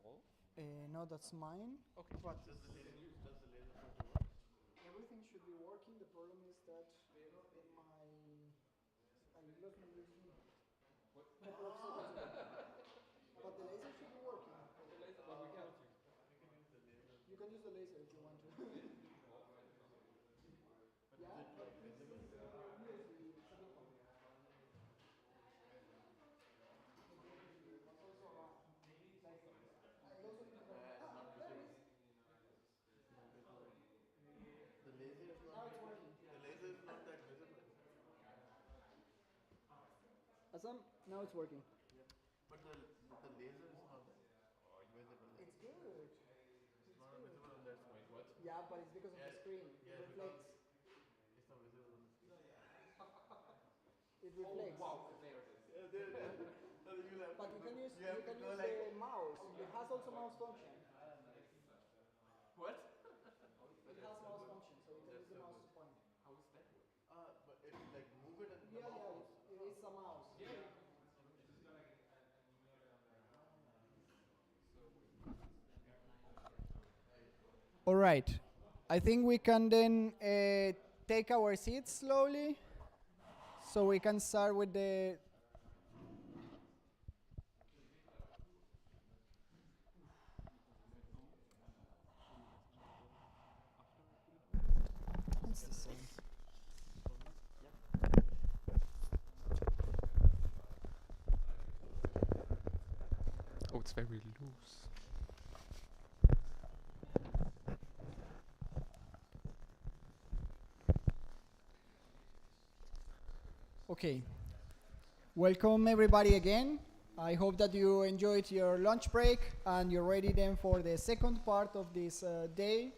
Rolf? No, that's mine. Okay. But Does the laser pointer work? everything should be working. The problem is that in my I lost my USB What? a couple of seconds ago. But the laser should be working. The laser, but we cannot use. You can use the laser if you want to. But Yeah, is it but like please visible? use USB. It's a good one. Like, I also need to go. It's not There it visible. is. It's not visible. The laser is not Now it's that. working. The laser is not that visible. Assam, now it's working. Yeah. But the laser is not visible. It's good. It's not visible on that screen. Wait, what? Yeah, but it's because of the screen. It Yeah, because reflects. it's not visible on the screen. It reflects. Oh, wow, there it is. Yeah, there it is. So you'll have But to you go, can use you have to go the like mouse. It has also mouse function. What? It has mouse function, so you can use the so mouse good. to point. How does that work? But if you like move it and the Yeah, mouse yeah, moves. it is a mouse. Yeah. All right. I think we can then take our seats slowly, so we can start with the. It's the same. Oh, it's very loose. Okay. Welcome everybody again. I hope that you enjoyed your lunch break and you're ready then for the second part of this day,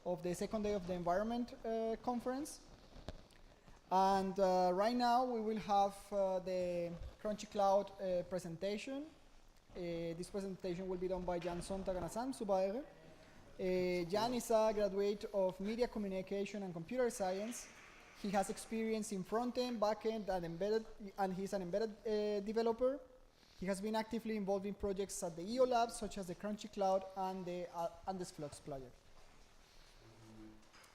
of the second day of the environment conference. And right now we will have the Crunchy Cloud presentation. This presentation will be done by Jan Sontag and Assam Subaire. Jan is a graduate of Media Communication and Computer Science. He has experience in front-end, back-end, and embedded, and he's an embedded developer. He has been actively involved in projects at the EO Labs, such as the Crunchy Cloud and the Andesflux project.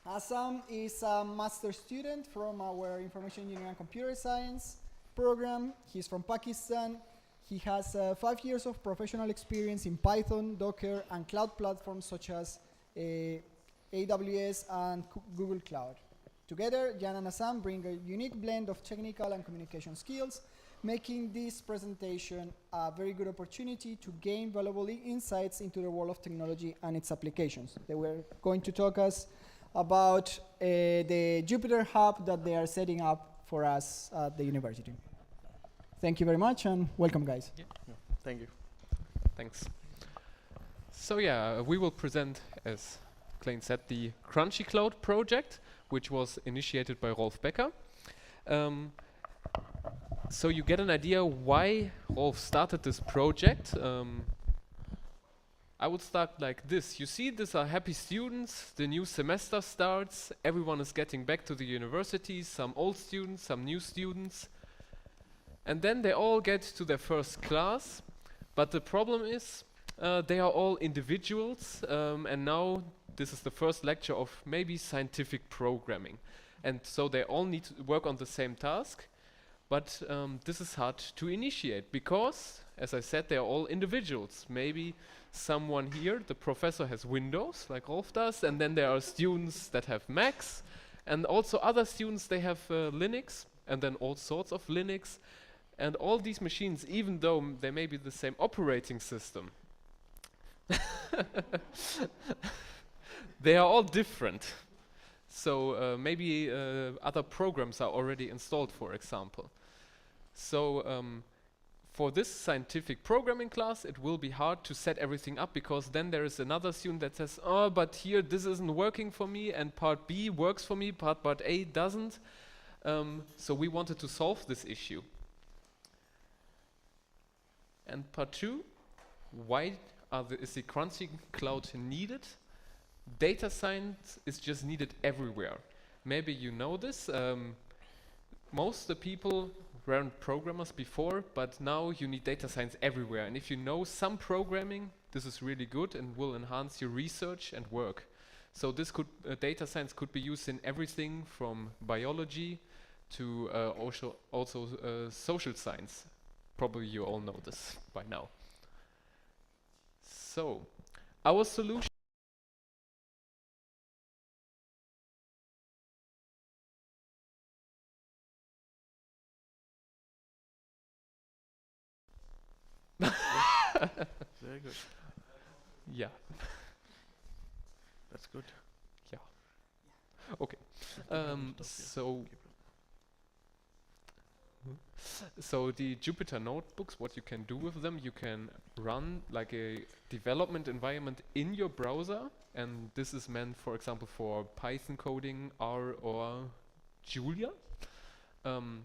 Assam is a master student from our Information Engineering and Computer Science program. He's from Pakistan. He has 5 years of professional experience in Python, Docker, and cloud platforms such as AWS and Google Cloud. Together, Jan and Assam bring a unique blend of technical and communication skills, making this presentation a very good opportunity to gain valuable insights into the world of technology and its applications. They were going to talk us about the Jupyter Hub that they are setting up for us at the university. Thank you very much and welcome, guys. Yeah. Thank you. Thanks. So yeah, we will present, as Klein said, the Crunchy Cloud project, which was initiated by Rolf Becker. So you get an idea why Rolf started this project. I would start like this. You see, these are happy students. The new semester starts. Everyone is getting back to the university. Some old students, some new students. And then they all get to their first class. But the problem is they are all individuals. And now this is the first lecture of maybe scientific programming. And so they all need to work on the same task. But this is hard to initiate because, as I said, they are all individuals. Maybe someone here, the professor, has Windows, like Rolf does, and then there are students that have Macs, and also other students, they have Linux, and then all sorts of Linux. And all these machines, even though they may be the same operating system, they are all different. So maybe other programs are already installed, for example. So for this scientific programming class, it will be hard to set everything up because then there is another student that says, oh, but here this isn't working for me and part B works for me, part A doesn't. So we wanted to solve this issue. And part 2, why is the Crunchy Cloud needed? Data science is just needed everywhere. Maybe you know this. Most of the people weren't programmers before, but now you need data science everywhere. And if you know some programming, this is really good and will enhance your research and work. So this could data science could be used in everything from biology to also social science. Probably you all know this by now. So our solution Very good. yeah. That's good. Yeah. Okay. So so the Jupyter notebooks, what you can do with them, you can run like a development environment in your browser, and this is meant, for example, for Python coding, R or Julia. And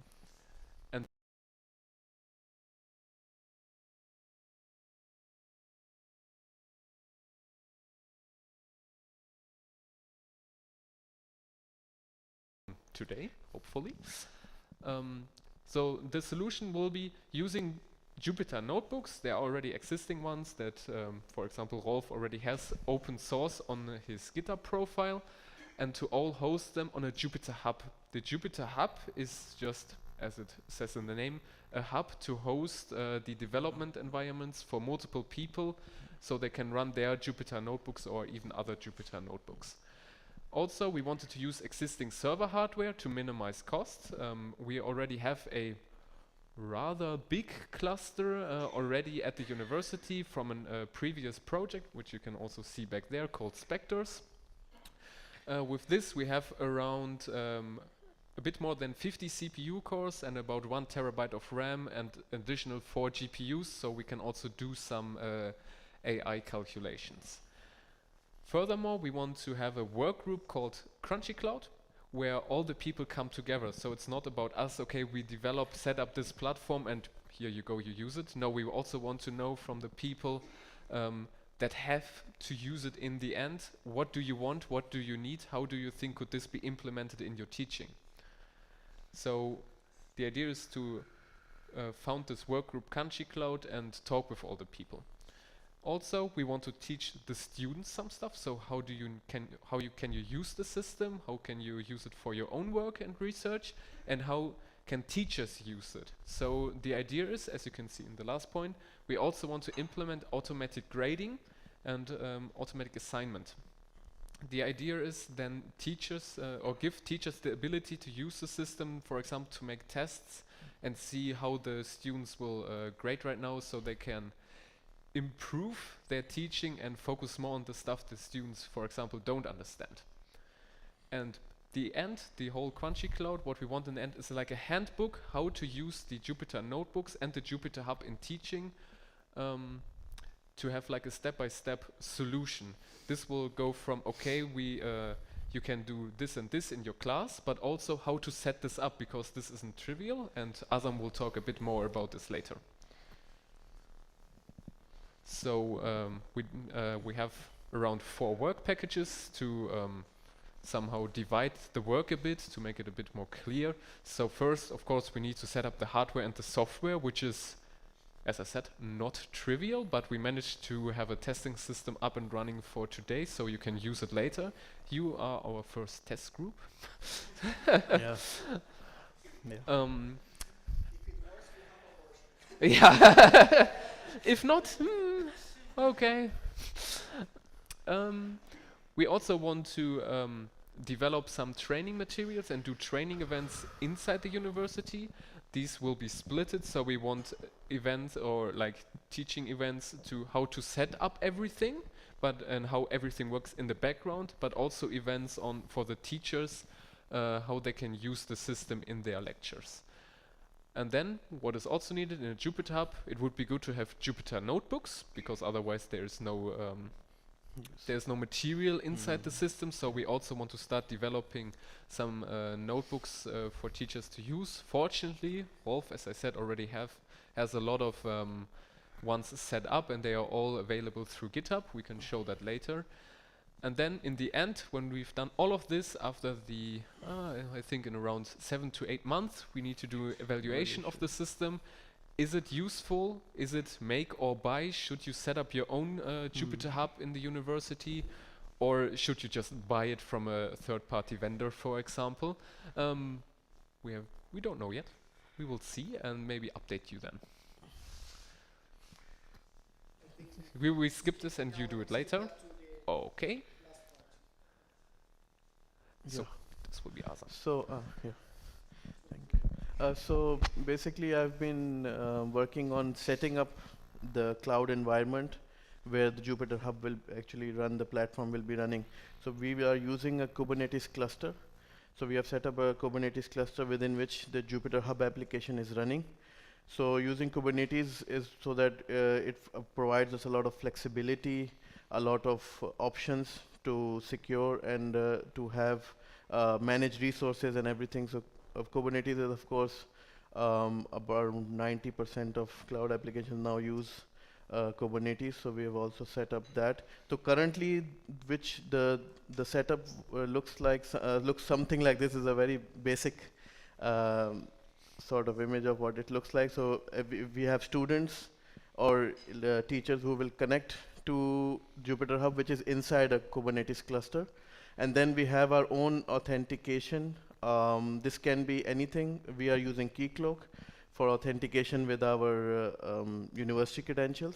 today, hopefully. So the solution will be using Jupyter notebooks. There are already existing ones that, for example, Rolf already has open source on his GitHub profile, and to all host them on a Jupyter Hub. The Jupyter Hub is just, as it says in the name, a hub to host the development environments for multiple people, so they can run their Jupyter notebooks or even other Jupyter notebooks. Also, we wanted to use existing server hardware to minimize costs. We already have a rather big cluster already at the university from a previous project, which you can also see back there, called Spectres. With this, we have around a bit more than 50 CPU cores and about 1 terabyte of RAM and additional 4 GPUs, so we can also do some AI calculations. Furthermore, we want to have a work group called Crunchy Cloud, where all the people come together. So it's not about us, okay, we set up this platform and here you go, you use it. No, we also want to know from the people that have to use it in the end, what do you want, what do you need, how do you think could this be implemented in your teaching? So the idea is to found this work group Crunchy Cloud and talk with all the people. Also, we want to teach the students some stuff. So how can you use the system? How can you use it for your own work and research? And how can teachers use it? So the idea is, as you can see in the last point, we also want to implement automatic grading and automatic assignment. The idea is then teachers or give teachers the ability to use the system, for example, to make tests and see how the students will grade right now, so they can improve their teaching and focus more on the stuff the students, for example, don't understand. And the whole Crunchy Cloud, what we want in the end is like a handbook how to use the Jupyter notebooks and the Jupyter Hub in teaching, to have like a step-by-step solution. This will go from, okay, you can do this and this in your class, but also how to set this up, because this isn't trivial, and Azam will talk a bit more about this later. So we have around 4 work packages to somehow divide the work a bit, to make it a bit more clear. So first, of course, we need to set up the hardware and the software, which is, as I said, not trivial, but we managed to have a testing system up and running for today, so you can use it later. You are our first test group. Yeah. Yeah. Yeah. If not, okay. We also want to develop some training materials and do training events inside the university. These will be splitted, so we want events or like teaching events to how to set up everything, and how everything works in the background, but also events for the teachers, how they can use the system in their lectures. And then, what is also needed in a Jupyter Hub, it would be good to have Jupyter notebooks, because otherwise there's no material inside the system. So we also want to start developing some notebooks for teachers to use. Fortunately, Rolf, as I said, already has a lot of ones set up, and they are all available through GitHub. We can show that later. And then in the end, when we've done all of this, after I think in around 7 to 8 months, we need to do evaluation of the system. Is it useful? Is it make or buy? Should you set up your own Jupyter Hub in the university? Or should you just buy it from a third-party vendor, for example? We don't know yet. We will see and maybe update you then. We skip this and you do it later? Okay. So Yeah. this will be awesome. So, yeah, thank you. So basically, I've been working on setting up the cloud environment where the Jupyter Hub will actually run, the platform will be running. So we are using a Kubernetes cluster. So we have set up a Kubernetes cluster within which the Jupyter Hub application is running. So using Kubernetes is so that it provides us a lot of flexibility, a lot of options to secure and to have manage resources and everything. So Kubernetes is of course about 90% of cloud applications now use Kubernetes. So we have also set up that. So currently, which the setup looks like looks something like this. Is a very basic sort of image of what it looks like. So we have students or teachers who will connect to Jupyter Hub, which is inside a Kubernetes cluster. And then we have our own authentication. This can be anything. We are using Keycloak for authentication with our university credentials.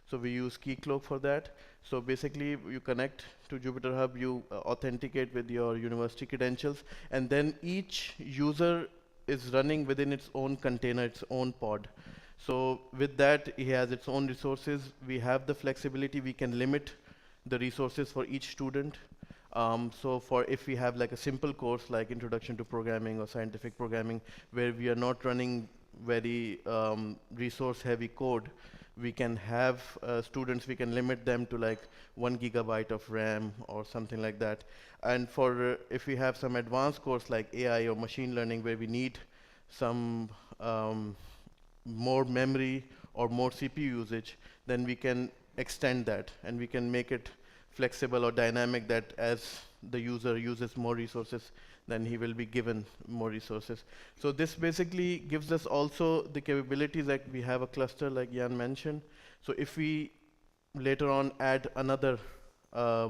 So we use Keycloak for that. So basically, you connect to Jupyter Hub, you authenticate with your university credentials, and then each user is running within its own container, its own pod. So with that, he has its own resources. We have the flexibility. We can limit the resources for each student. So for if we have like a simple course like Introduction to Programming or Scientific Programming, where we are not running very resource heavy code, we can have students, we can limit them to like 1 gigabyte of RAM or something like that. And for if we have some advanced course like AI or machine learning where we need some more memory or more CPU usage, then we can extend that and we can make it flexible or dynamic, that as the user uses more resources, then he will be given more resources. So this basically gives us also the capabilities that we have a cluster like Jan mentioned. So if we later on add another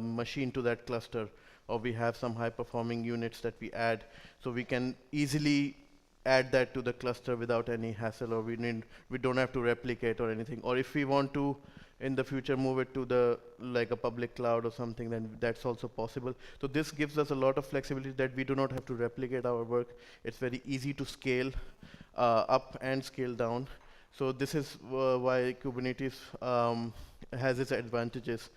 machine to that cluster, or we have some high performing units that we add, so we can easily add that to the cluster without any hassle, or we don't have to replicate or anything. Or if we want to in the future move it to the like a public cloud or something, then that's also possible. So this gives us a lot of flexibility that we do not have to replicate our work. It's very easy to scale up and scale down. So this is why Kubernetes has its advantages.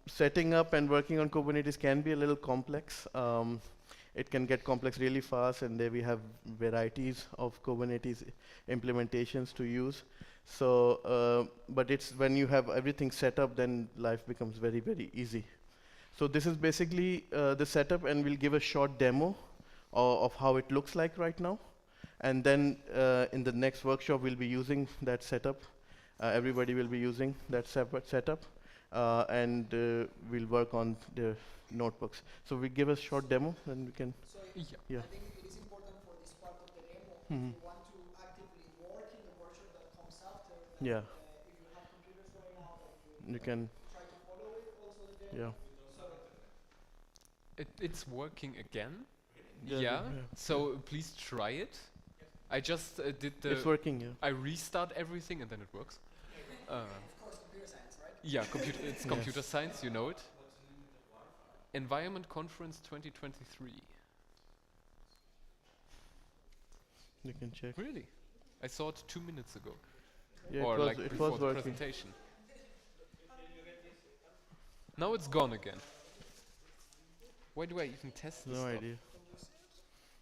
Setting up and working on Kubernetes can be a little complex. It can get complex really fast, and there we have varieties of Kubernetes implementations to use. So, but it's when you have everything set up, then life becomes very, very easy. So this is basically the setup, and we'll give a short demo of how it looks like right now. And then in the next workshop, we'll be using that setup. Everybody will be using that separate setup, and we'll work on the notebooks. So we give a short demo, and we can. So Yeah. I think it is important for this part of the demo, Mhm. if you want to actively work in the workshop that comes after, Yeah. if you have computers right now, that You can. try to follow it, also the demo. Yeah. So It's working again. Yeah, Yeah. yeah. So please try it. I just did the. It's working. Yeah. I restart everything and then it works. of course, computer science, right? Yeah, it's Yes. computer science, you know it. Environment Conference 2023. You can check. Really? I saw it 2 minutes ago. Yeah, or it was, like it before was the working. presentation. Now it's gone again. Why do I even test this No stuff? idea.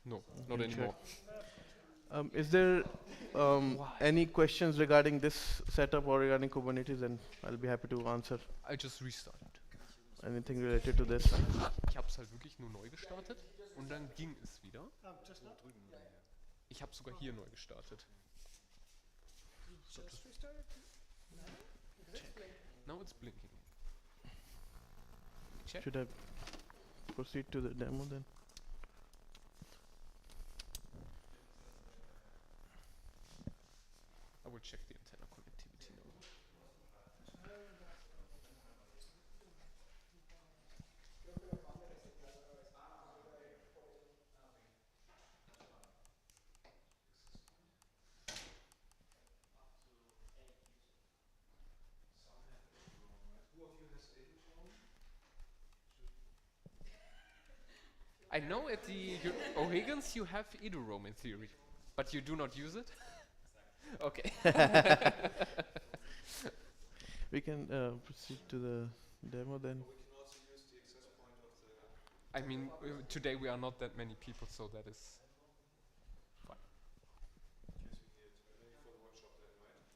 No, You not can check. anymore. Is there Why? any questions regarding this setup or regarding Kubernetes? And I'll be happy to answer I just restarted. anything related to this. Ich habe es halt wirklich nur neu gestartet und dann ging es wieder. Ich habe sogar hier neu gestartet. Just restart it. Now it's blinking. Check. Should I proceed to the demo then? check the antenna connectivity now. I know at the O'Higgins you have EduRoam in theory, but you do not use it? Okay. We can proceed to the demo then. I mean, today we are not that many people, so that is fine.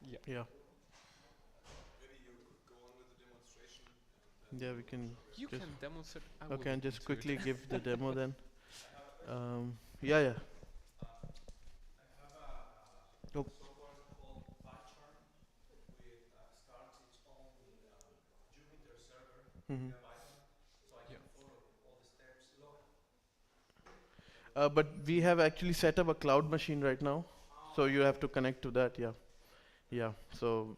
Yeah. Yeah. Yeah, we can. You just can demonstrate. I will Okay, and look just into it. quickly give the demo then. Yeah, yeah. Oh. Mhm. Yeah. But we have actually set up a cloud machine right now, so you have to connect to that. Yeah, yeah. So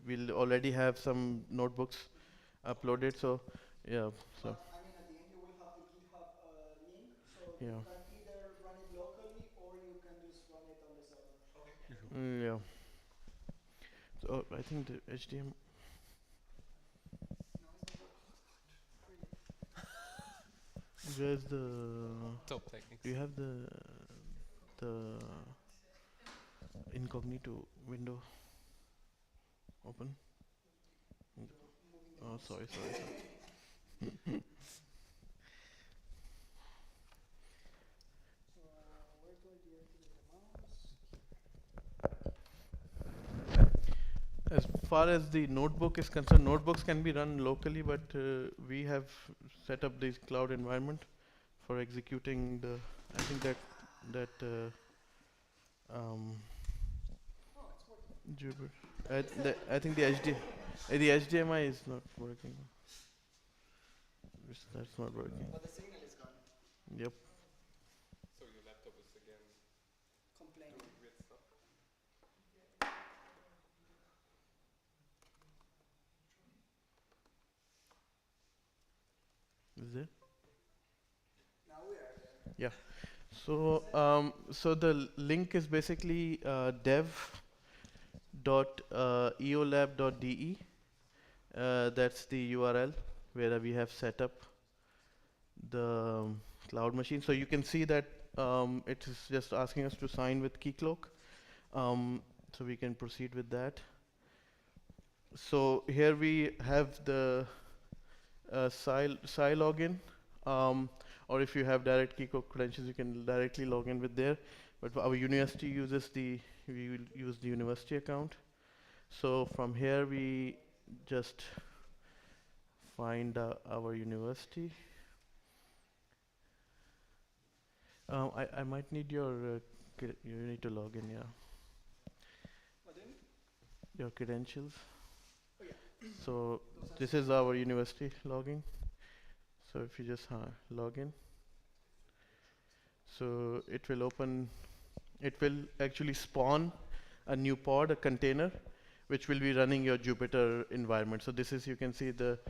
we'll already have some notebooks uploaded. So yeah. So But I mean, at the end, you will have the GitHub link, so yeah. you can either run it locally or you can just run it on the server. Yeah. So I think the HDM. No, it's not working. Really? Where's the? Top techniques. Do you have the incognito window open? Moving the Oh, mouse. sorry, sorry, sorry. Where do I deactivate the mouse? As far as the notebook is concerned, notebooks can be run locally, but we have set up this cloud environment for executing the. I think that Oh, it's working. Jupyter. I think the HDMI is not working. That's not working. But the signal is gone. Yep. So your laptop is again Complaining. doing weird stuff. Is there? Now we are there. Yeah. So the link is basically dev.eolab.de. That's the URL where we have set up the cloud machine. So you can see that it is just asking us to sign with Keycloak. So we can proceed with that. So here we have the SI login. Or if you have direct Keycloak credentials, you can directly log in with there. But our university uses we will use the university account. So from here we just find our university. I might need your you need to log in, yeah. What do you need? Your credentials. Oh yeah. So Those are this is our university login. So if you just log in, so it will open. It will actually spawn a new pod, a container, which will be running your Jupyter environment. So this is, you can see the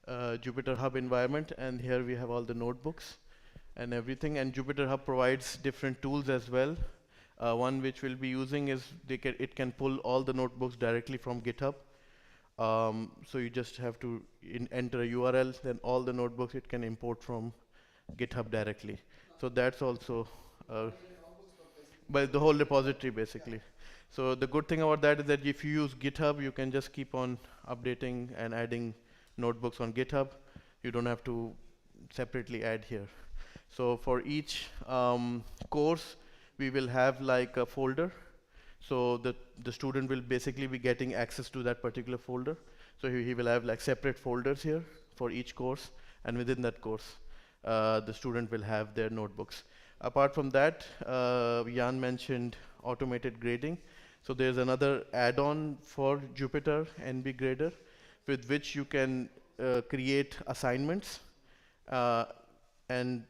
Jupyter Hub environment, and here we have all the notebooks and everything. And Jupyter Hub provides different tools as well. One which we'll be using is it can pull all the notebooks directly from GitHub. So you just have to enter a URL, then all the notebooks it can import from GitHub directly. So that's also not even notebooks, but basically. but the whole repository basically. So the good thing about that is that if you use GitHub, you can just keep on updating and adding notebooks on GitHub. You don't have to separately add here. So for each course, we will have like a folder. So the student will basically be getting access to that particular folder. So he will have like separate folders here for each course, and within that course, the student will have their notebooks. Apart from that, Jan mentioned automated grading. So there's another add-on for Jupyter NB Grader, with which you can create assignments. And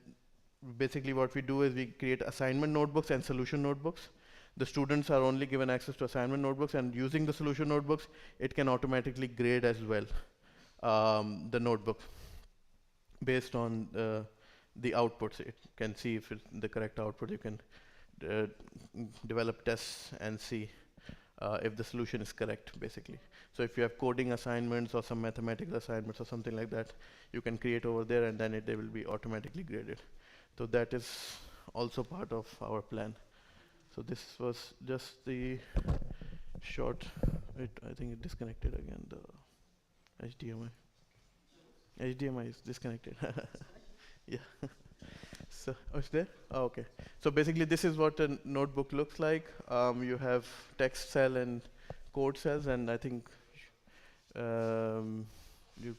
basically what we do is we create assignment notebooks and solution notebooks. the students are only given access to assignment notebooks, and using the solution notebooks, it can automatically grade as well the notebook based on the outputs. It can see if it's the correct output. You can develop tests and see if the solution is correct, basically. So if you have coding assignments or some mathematical assignments or something like that, you can create over there, and then they will be automatically graded. So that is also part of our plan. So this was just the short. I think it disconnected again, the HDMI. HDMI is disconnected. Yeah. So, oh, it's there? Oh, okay. So basically, this is what a notebook looks like. You have text cell and code cells, and I think you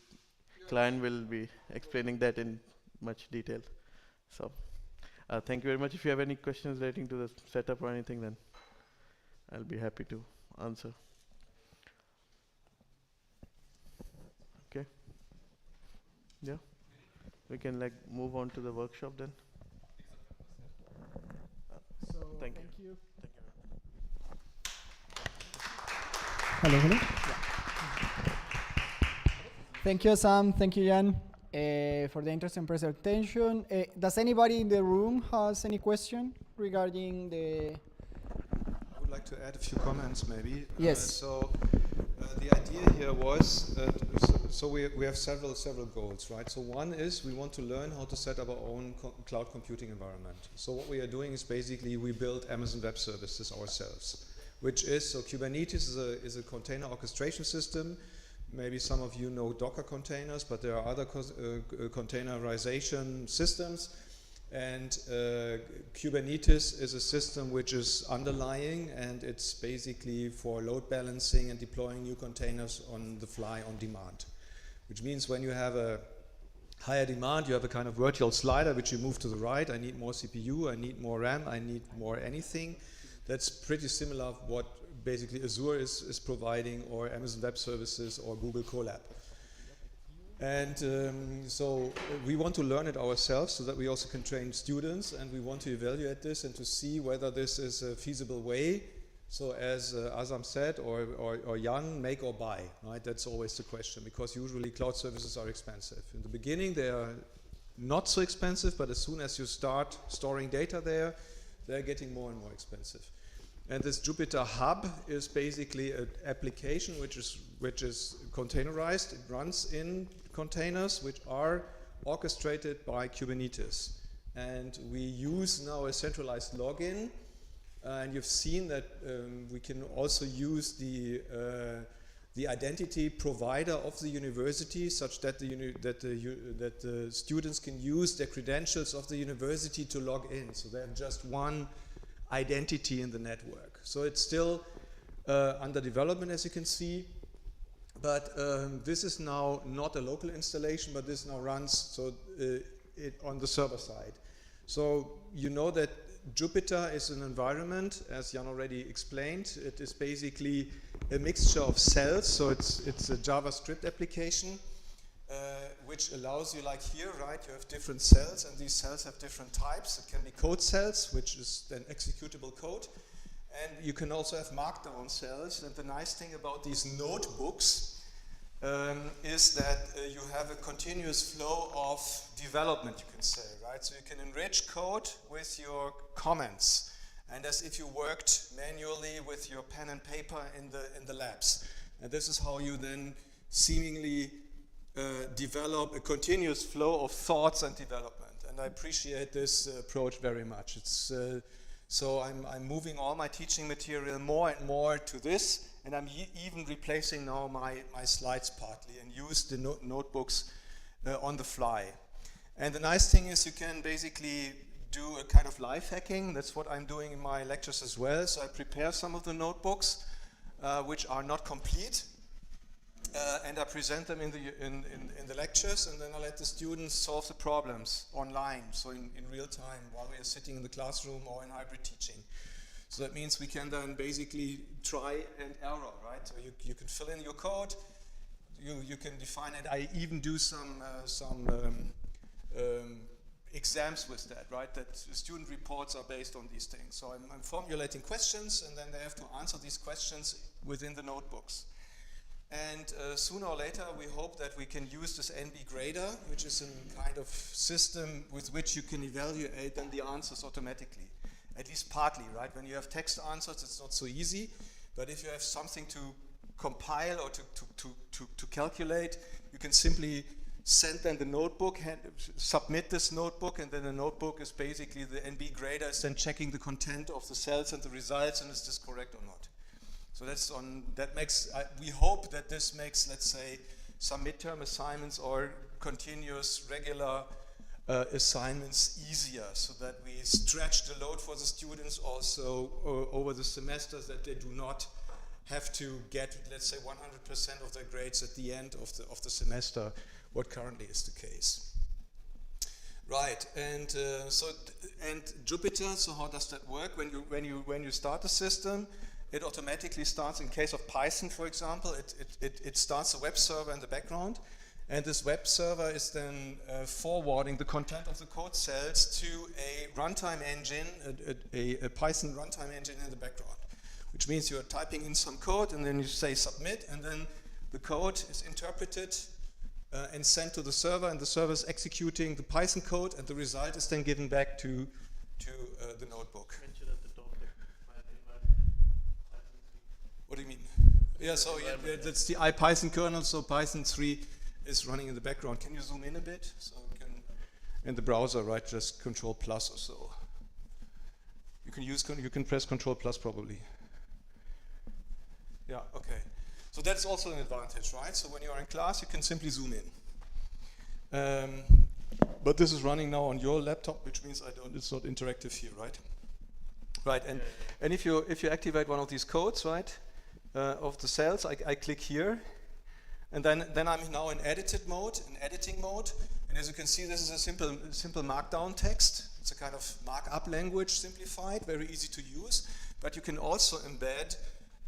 client will be explaining that in much detail. So, thank you very much. If you have any questions relating to the setup or anything, then I'll be happy to answer. Okay. Yeah. We can move on to the workshop then. So Thank thank you. Thank you. Hello. Thank you, Sam. Thank you, Jan, for the interesting presentation. Does anybody in the room has any question regarding the? I would like to add a few comments, maybe. Yes. The idea here was, we have several goals, right? So one is we want to learn how to set up our own cloud computing environment. So what we are doing is basically we build Amazon Web Services ourselves, which is, so Kubernetes is a container orchestration system. Maybe some of you know Docker containers, but there are other containerization systems. And Kubernetes is a system which is underlying, and it's basically for load balancing and deploying new containers on the fly on demand. Which means when you have a higher demand, you have a kind of virtual slider which you move to the right. I need more CPU, I need more RAM, I need more anything. That's pretty similar to what basically Azure is providing, or Amazon Web Services, or Google Colab. And so we want to learn it ourselves so that we also can train students, and we want to evaluate this and to see whether this is a feasible way. So as Azam said, or Jan, make or buy, right? That's always the question, because usually cloud services are expensive. In the beginning, they are not so expensive, but as soon as you start storing data there, they're getting more and more expensive. And this Jupyter Hub is basically an application which is containerized. It runs in containers which are orchestrated by Kubernetes. And we use now a centralized login. And you've seen that we can also use the identity provider of the university, such that the students can use the credentials of the university to log in. So they have just one identity in the network. So it's still under development, as you can see. But this is now not a local installation, but this now runs on the server side. So you know that Jupyter is an environment, as Jan already explained. It is basically a mixture of cells. So it's a JavaScript application which allows you, like here, right? You have different cells, and these cells have different types. It can be code cells, which is then executable code. And you can also have markdown cells. And the nice thing about these notebooks is that you have a continuous flow of development, you can say, right? So you can enrich code with your comments, and as if you worked manually with your pen and paper in the labs. And this is how you then seemingly develop a continuous flow of thoughts and development. And I appreciate this approach very much. It's so I'm moving all my teaching material more and more to this. And I'm even replacing now my slides partly, and use the notebooks on the fly. And the nice thing is you can basically do a kind of life hacking. That's what I'm doing in my lectures as well. So I prepare some of the notebooks which are not complete, and I present them in the lectures, and then I let the students solve the problems online, so in real time, while we are sitting in the classroom or in hybrid teaching. So that means we can then basically try and error, right? So you can fill in your code, you can define it. I even do some exams with that, right? That student reports are based on these things. So I'm formulating questions, and then they have to answer these questions within the notebooks. And sooner or later, we hope that we can use this NB grader, which is a kind of system with which you can evaluate then the answers automatically, at least partly, right? When you have text answers, it's not so easy, but if you have something to compile or to calculate, you can simply send them the notebook, submit this notebook, and then the notebook is basically the NB grader is then checking the content of the cells and the results, and is this correct or not. So that makes, we hope that this makes, let's say, some midterm assignments or continuous regular assignments easier, so that we stretch the load for the students also over the semesters, that they do not have to get, let's say, 100% of their grades at the end of the semester, what currently is the case. Right, and Jupyter. So how does that work? When you start the system, it automatically starts. In case of Python, for example, it starts a web server in the background, and this web server is then forwarding the content of the code cells to a runtime engine, a Python runtime engine in the background, which means you're typing in some code, and then you say submit, and then the code is interpreted and sent to the server, and the server is executing the Python code, and the result is then given back to the notebook. What do you mean? Yeah, so that's the IPython kernel, so Python 3 is running in the background. Can you zoom in a bit? So you can, in the browser, right, just Control plus or so. You can press Control plus probably. Yeah, okay. So that's also an advantage, right? So when you're in class, you can simply zoom in. But this is running now on your laptop, which means it's not interactive here, right? Right, and if you activate one of these codes, right, of the cells, I click here, and then I'm now in editing mode, and as you can see, this is a simple markdown text. It's a kind of markup language, simplified, very easy to use, but you can also embed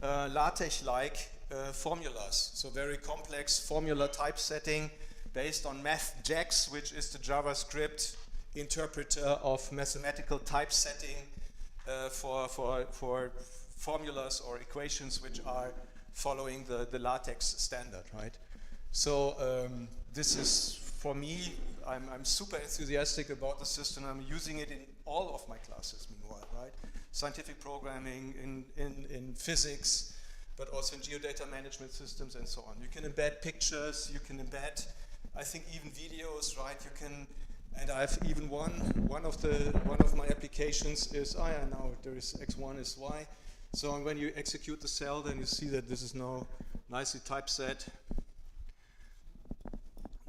LaTeX-like formulas, so very complex formula typesetting based on MathJax, which is the JavaScript interpreter of mathematical typesetting for formulas or equations which are following the LaTeX standard, right? So this is, for me, I'm super enthusiastic about the system. I'm using it in all of my classes, meanwhile, right? Scientific programming, in physics, but also in geodata management systems and so on. You can embed pictures, you can embed, I think, even videos, right? You can, and I have even one of my applications is, now there is X1 is Y. So when you execute the cell, then you see that this is now nicely typeset.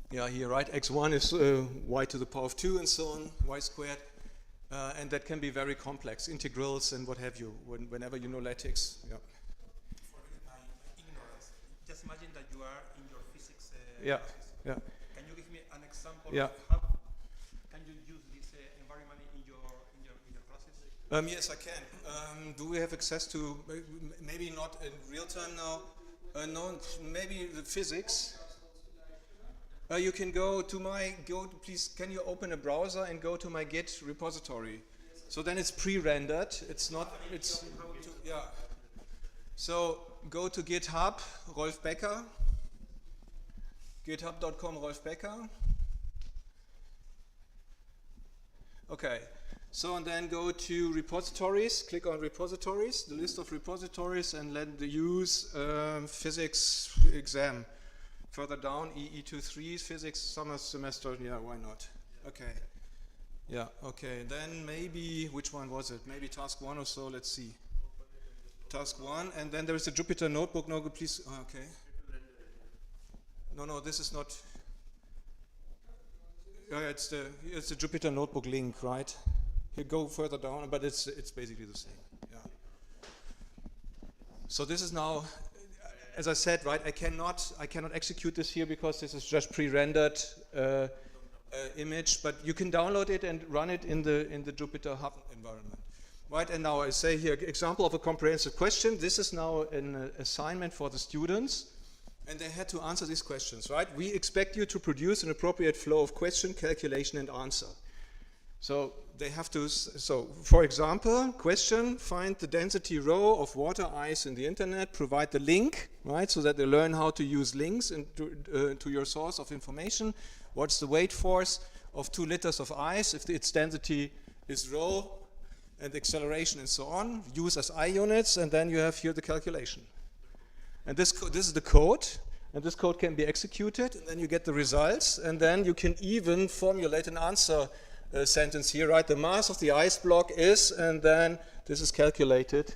Yeah, here, right? X1 is Y to the power of 2 and so on, Y squared. And that can be very complex, integrals and what have you, whenever you know LaTeX. Yeah. Forgive my ignorance. Just imagine that you are in your physics Yeah, classes. yeah. Can you give me an example Yeah. of how can you use this environment in your classes? Yes, I can. Do we have access to, maybe not in real time now, no, maybe the physics? You can please, can you open a browser and go to my Git repository? So then it's pre-rendered, yeah. So go to GitHub, Rolf Becker, github.com, Rolf Becker. Okay, so and then go to repositories, click on repositories, the list of repositories, and let the use physics exam. Further down, EE23, physics summer semester, yeah, why not? Okay. Yeah, okay, then maybe, which one was it? Maybe task 1 or so, let's see. Task 1, and then there is a Jupyter notebook, no, please, okay. No, this is not, it's the Jupyter notebook link, right? You go further down, but it's basically the same, yeah. So this is now, as I said, right, I cannot execute this here because this is just pre-rendered image, but you can download it and run it in the Jupyter Hub environment. Right, and now I say here, example of a comprehensive question. This is now an assignment for the students, and they had to answer these questions, right? We expect you to produce an appropriate flow of question, calculation, and answer. So they have to, so for example, question, find the density row of water ice in the internet, provide the link, right, so that they learn how to use links to your source of information. What's the weight force of 2 liters of ice if its density is rho, and acceleration and so on, use as I units, and then you have here the calculation. And this is the code, and this code can be executed, and then you get the results, and then you can even formulate an answer sentence here, right? The mass of the ice block is, and then this is calculated,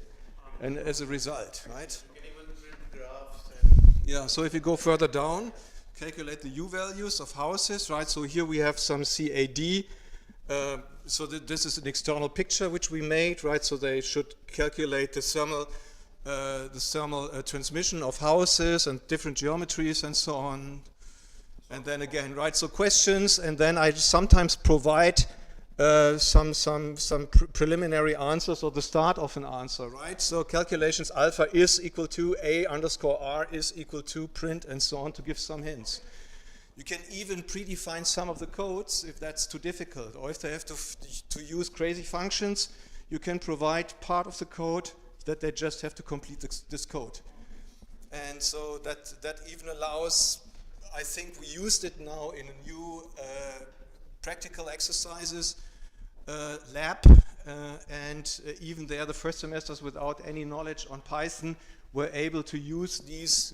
and as a result, right? You can even print graphs and Yeah, so if you go further down, calculate the U values of houses, right? So here we have some CAD. So this is an external picture which we made, right? So they should calculate the thermal transmission of houses and different geometries and so on. And then again, right? So questions, and then I sometimes provide some preliminary answers or the start of an answer, right? So calculations alpha is equal to A underscore R is equal to print and so on to give some hints. You can even predefine some of the codes if that's too difficult, or if they have to use crazy functions, you can provide part of the code that they just have to complete this code. And so that even allows, I think we used it now in a new practical exercises lab, and even there the first semesters without any knowledge on Python were able to use these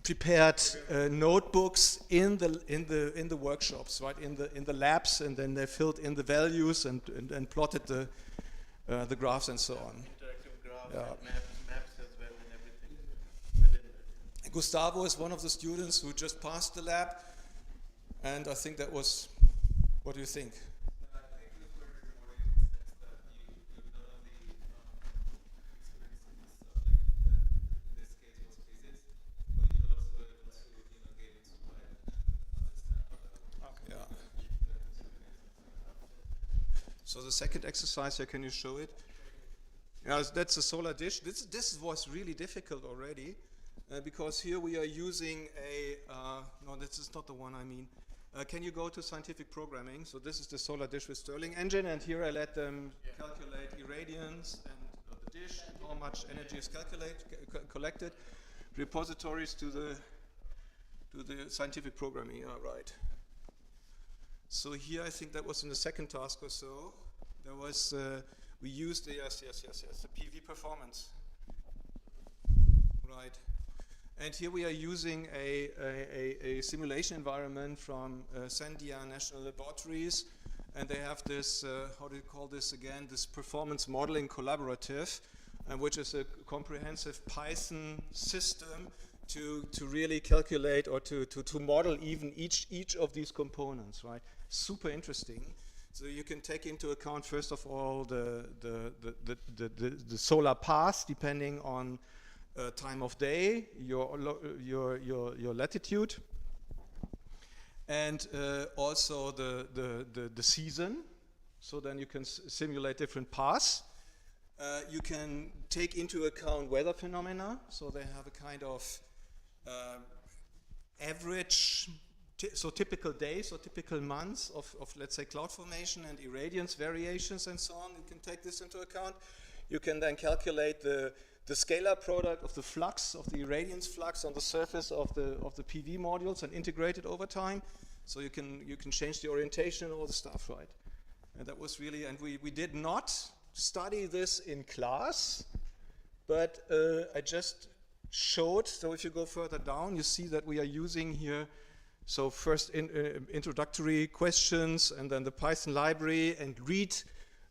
prepared notebooks in the workshops, right? In the labs, and then they filled in the values and plotted the graphs and so on. interactive graphs Yeah. and maps as well and everything within it. Gustavo is one of the students who just passed the lab, and I think that was. What do you think? I think it was very rewarding in the sense that you not only experienced the subject that in this case was physics, but you're also able to get into it and understand Yeah. So the second exercise here, can you show it? Yeah, that's a solar dish. This was really difficult already, because here we are using a, no, this is not the one I mean. Can you go to scientific programming? So this is the solar dish with Stirling engine, and here I let them calculate irradiance and the dish, and how much energy is collected. Repositories to the scientific programming, yeah, right. So here I think that was in the second task or so. There was, we used the, yes, the PV performance. Right. And here we are using a simulation environment from Sandia National Laboratories, and they have this, how do you call this again, this performance modeling collaborative, which is a comprehensive Python system to really calculate or to model even each of these components, right? Super interesting. So you can take into account, first of all, the solar path, depending on time of day, your latitude, and also the season. So then you can simulate different paths. You can take into account weather phenomena. So they have a kind of average, so typical days or typical months of let's say cloud formation and irradiance variations and so on. You can take this into account. You can then calculate the scalar product of the flux, of the irradiance flux on the surface of the PV modules and integrate it over time. So you can change the orientation and all the stuff, right? And that was really, and we did not study this in class, but I just showed. So if you go further down, you see that we are using here, so first introductory questions, and then the Python library, and read.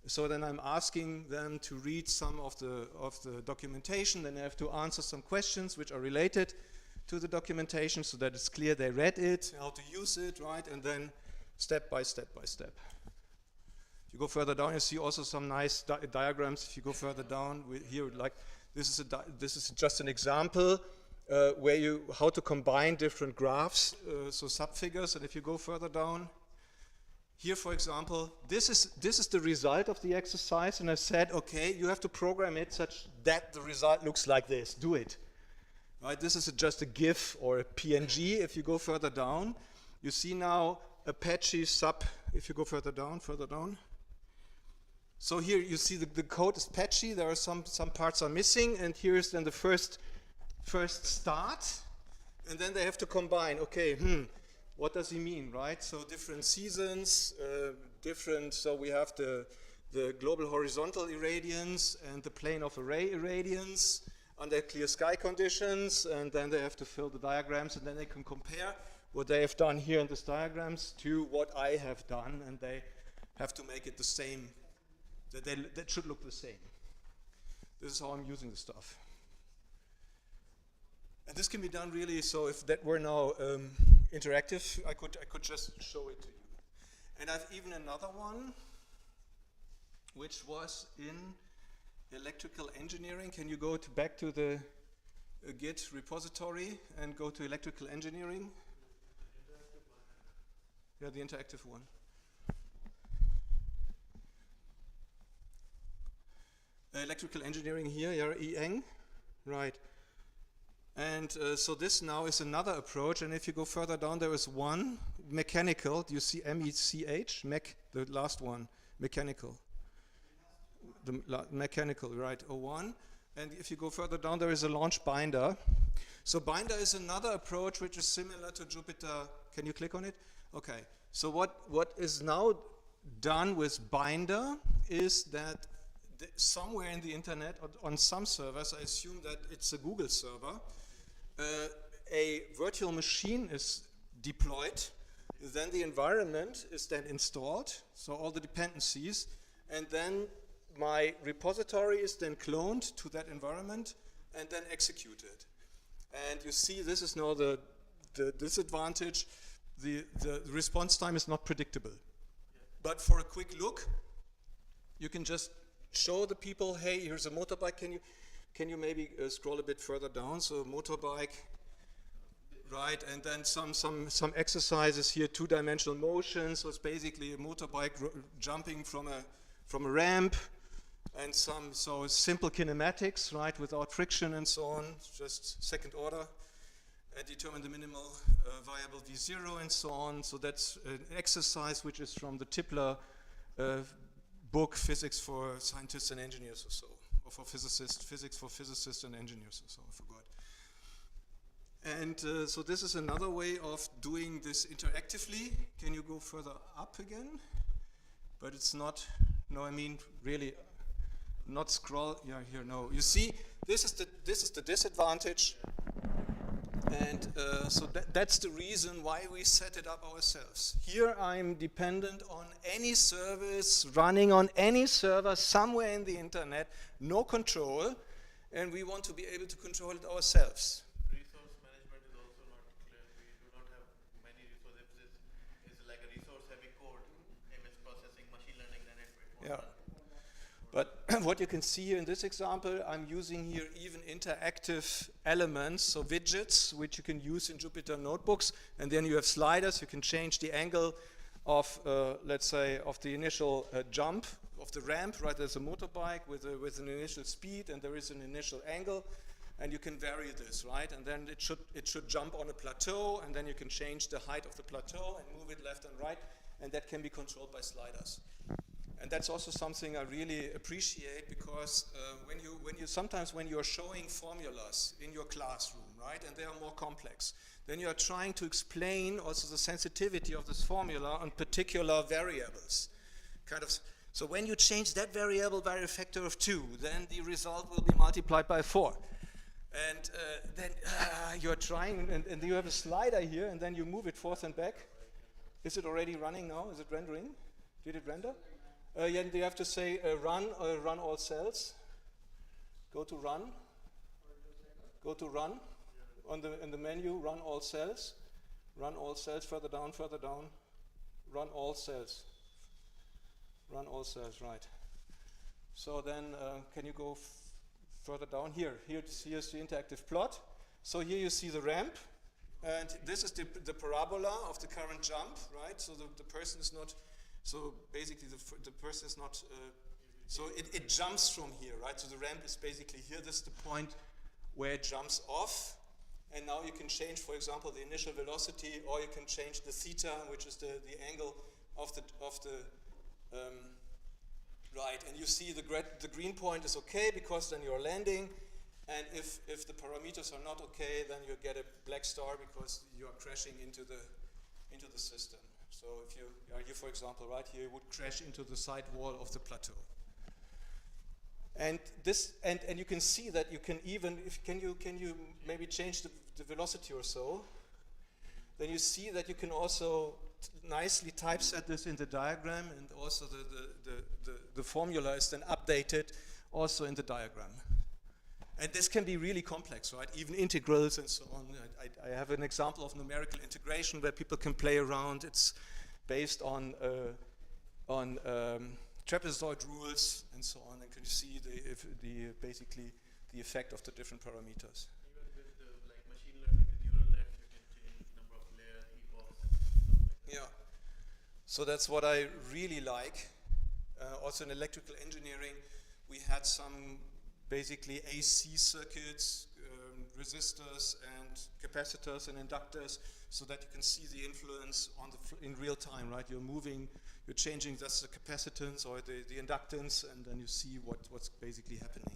So then I'm asking them to read some of the documentation, then they have to answer some questions which are related to the documentation so that it's clear they read it, how to use it, right? And then step by step by step. If you go further down, you see also some nice diagrams. If you go further down, here, like this is just an example where how to combine different graphs, so subfigures. And if you go further down, here, for example, this is the result of the exercise, and I said, okay, you have to program it such that the result looks like this. Do it. Right? This is just a GIF or a PNG. If you go further down, you see now Apache sub, if you go further down. So here you see the code is patchy, there are some parts are missing, and here's then the first start, and then they have to combine, okay, what does he mean, right? So different seasons, so we have the global horizontal irradiance and the plane of array irradiance under clear sky conditions, and then they have to fill the diagrams, and then they can compare what they have done here in these diagrams to what I have done, and they have to make it the same. That should look the same. This is how I'm using the stuff. And this can be done really, so if that were now interactive, I could just show it to you. And I've even another one, which was in electrical engineering. Can you go back to the Git repository and go to electrical engineering? Yeah, the interactive one. Electrical engineering here, ENG, right. And so this now is another approach, and if you go further down, there is one, mechanical. Do you see MECH? Mech, the last one, mechanical. Mechanical, right, 01. And if you go further down, there is a launch binder. So binder is another approach which is similar to Jupyter. Can you click on it? Okay. So what is now done with binder is that somewhere in the internet, on some servers, I assume that it's a Google server, a virtual machine is deployed, then the environment is then installed, so all the dependencies, and then my repository is then cloned to that environment and then executed. And you see this is now the disadvantage, the response time is not predictable. But for a quick look, you can just show the people, hey, here's a motorbike, can you maybe scroll a bit further down? So motorbike, right, and then some exercises here, two-dimensional motion, so it's basically a motorbike jumping from a ramp, and so simple kinematics, right, without friction and so on, just second order, and determine the minimal variable V0 and so on. So that's an exercise which is from the Tipler book, Physics for Scientists and Engineers or so, or for physicists, Physics for Physicists and Engineers or so, I forgot. And so this is another way of doing this interactively. Can you go further up again? But it's not, no, I mean really, not scroll, yeah, here, no. You see, this is the disadvantage. And so that's the reason why we set it up ourselves. Here I'm dependent on any service running on any server somewhere in the internet, no control, and we want to be able to control it ourselves. Resource management is also not clear. We do not have many resources. It's like a resource-heavy code, image processing, machine learning, then it won't Yeah. run. But what you can see here in this example, I'm using here even interactive elements, so widgets, which you can use in Jupyter notebooks, and then you have sliders, you can change the angle of, let's say, of the initial jump of the ramp, right? There's a motorbike with an initial speed, and there is an initial angle, and you can vary this, right? And then it should jump on a plateau, and then you can change the height of the plateau and move it left and right, and that can be controlled by sliders. And that's also something I really appreciate, because sometimes when you're showing formulas in your classroom, right, and they are more complex, then you are trying to explain also the sensitivity of this formula on particular variables. So when you change that variable by a factor of 2, then the result will be multiplied by 4. And then you're trying, and you have a slider here, and then you move it forth and back. Is it already running now? Is it rendering? Did it render? Yeah, you have to say run all cells. Go to run. Go to run. In the menu, run all cells. Run all cells, further down. Run all cells. Run all cells, right. So then, can you go further down? Here's the interactive plot. So here you see the ramp. And this is the parabola of the current jump, right? So the person is not... So basically the person is not, so it jumps from here, right? So the ramp is basically here, this is the point where it jumps off, And now you can change, for example, the initial velocity, or you can change the theta, which is the angle of the right. And you see the green point is okay because then you're landing. And if the parameters are not okay, then you get a black star because you are crashing into the system. So if you are here, for example, right here, you would crash into the side wall of the plateau. And this, and you can see that you can even, can you maybe change the velocity or so? Then you see that you can also nicely typeset this in the diagram, and also the formula is then updated also in the diagram. And this can be really complex, right? Even integrals and so on. I have an example of numerical integration where people can play around. It's based on trapezoid rules and so on. And can you see basically the effect of the different parameters? Even with the machine learning, the neural net, you can change number of layers, epochs, and stuff like that. Yeah. So that's what I really like. Also in electrical engineering, we had some basically AC circuits, resistors and capacitors and inductors, so that you can see the influence on in real time, right? You're moving, you're changing that's the capacitance or the inductance, and then you see what's basically happening.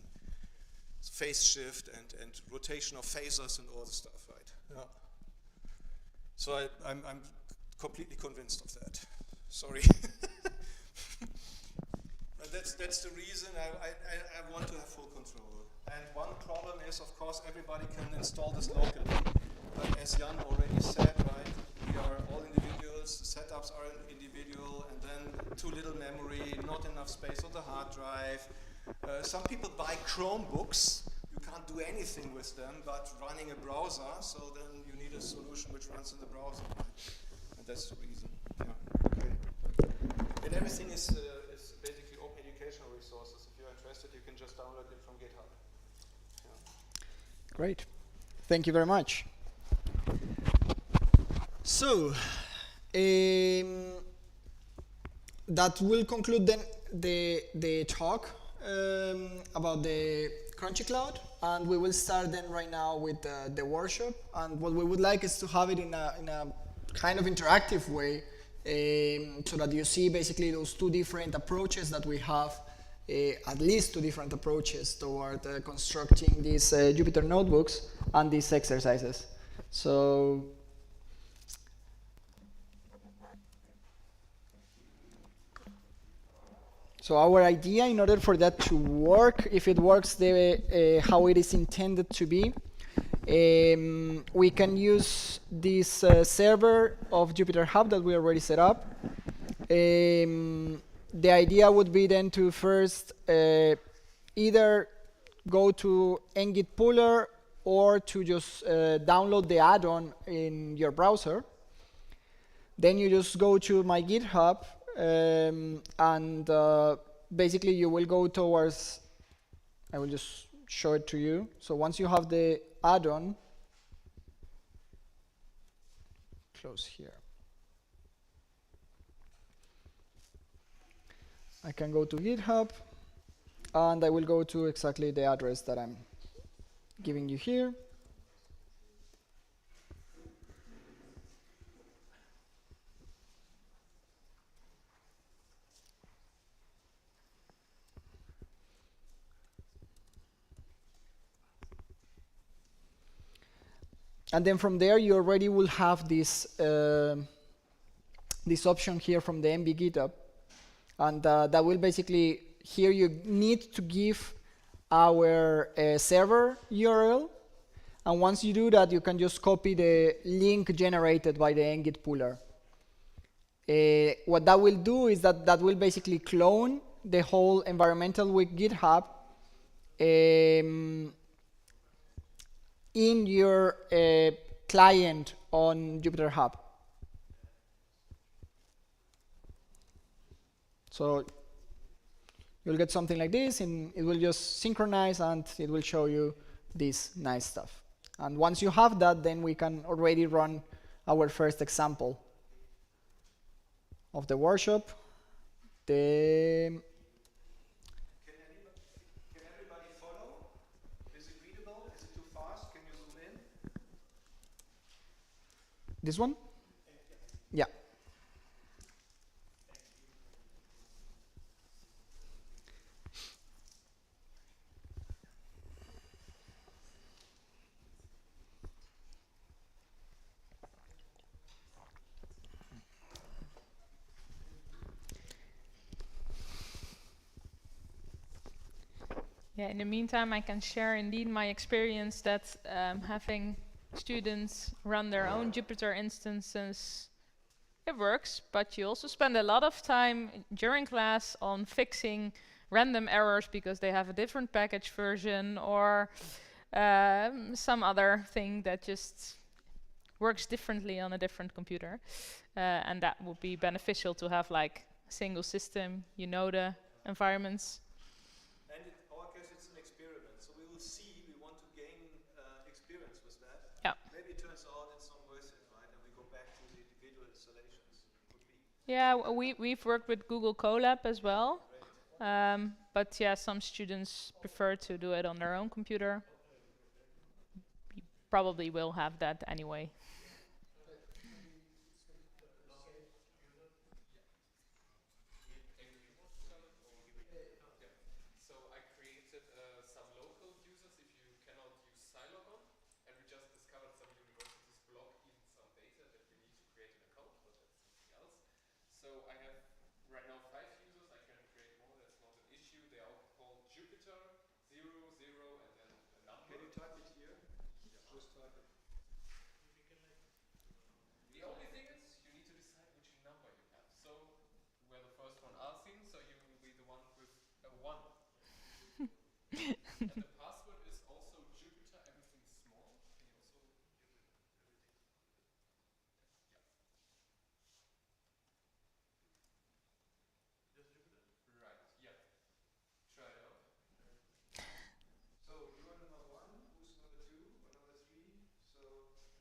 It's phase shift and rotation of phasors and all the stuff, right? Yeah. So I'm completely convinced of that. Sorry. That's the reason I want to have full control. And one problem is, of course, everybody can install this locally. But as Jan already said, right, we are all individuals, the setups are individual, and then too little memory, not enough space on the hard drive. Some people buy Chromebooks. You can't do anything with them, but running a browser, so then you need a solution which runs in the browser. And that's the reason. Yeah. Okay. And everything is basically open educational resources. If you're interested, you can just download it from GitHub. Yeah. Great. Thank you very much. So, that will conclude then the talk about the Crunchy Cloud, and we will start then right now with the workshop. And what we would like is to have it in a kind of interactive way, so that you see basically those two different approaches that we have, at least two different approaches toward constructing these Jupyter notebooks and these exercises. So our idea, in order for that to work, if it works how it is intended to be, we can use this server of Jupyter Hub that we already set up. The idea would be then to first either go to ngit puller or to just download the add-on in your browser. Then you just go to my GitHub, and basically you will go towards, I will just show it to you. So once you have the add-on, close here. I can go to GitHub, and I will go to exactly the address that I'm giving you here. And then from there, you already will have this this option here from the MB GitHub. And that will basically, here you need to give our server URL. And once you do that, you can just copy the link generated by the ngit puller. What that will do is that will basically clone the whole environmental with GitHub in your client on Jupyter Hub. So you'll get something like this, and it will just synchronize, and it will show you this nice stuff. And once you have that, then we can already run our first example of the workshop. Can everybody follow? Is it readable? Is it too fast? Can you zoom in? This one? Yeah. Yeah, in the meantime, I can share indeed my experience that having students run their own Jupyter instances, it works, but you also spend a lot of time during class on fixing random errors because they have a different package version or some other thing that just works differently on a different computer. And that would be beneficial to have like a single system, you know the environments. And in our case, it's an experiment. So we will see, we want to gain experience with that. Yeah. Maybe it turns out it's not worth it, right? And we go back to the individual installations. Could be. Yeah, we've worked with Google Colab as well. But yeah, some students prefer to do it on their own computer. You probably will have that anyway. So I created some local users if you cannot use Silogon, and we just discovered some universities block even some data that you need to create an account, but that's something else. So I have right now 5 users. I can create more. That's not an issue. They are all called Jupyter 0, 0, and then a number. Can you type it here? Just type it. The only thing is you need to decide which number you have. So we're the first one asking, so you will be the one with a 1. And the password is also Jupyter, everything small. Can you also right, yeah. Try it out. So you are number 1, who's number 2 or number 3? So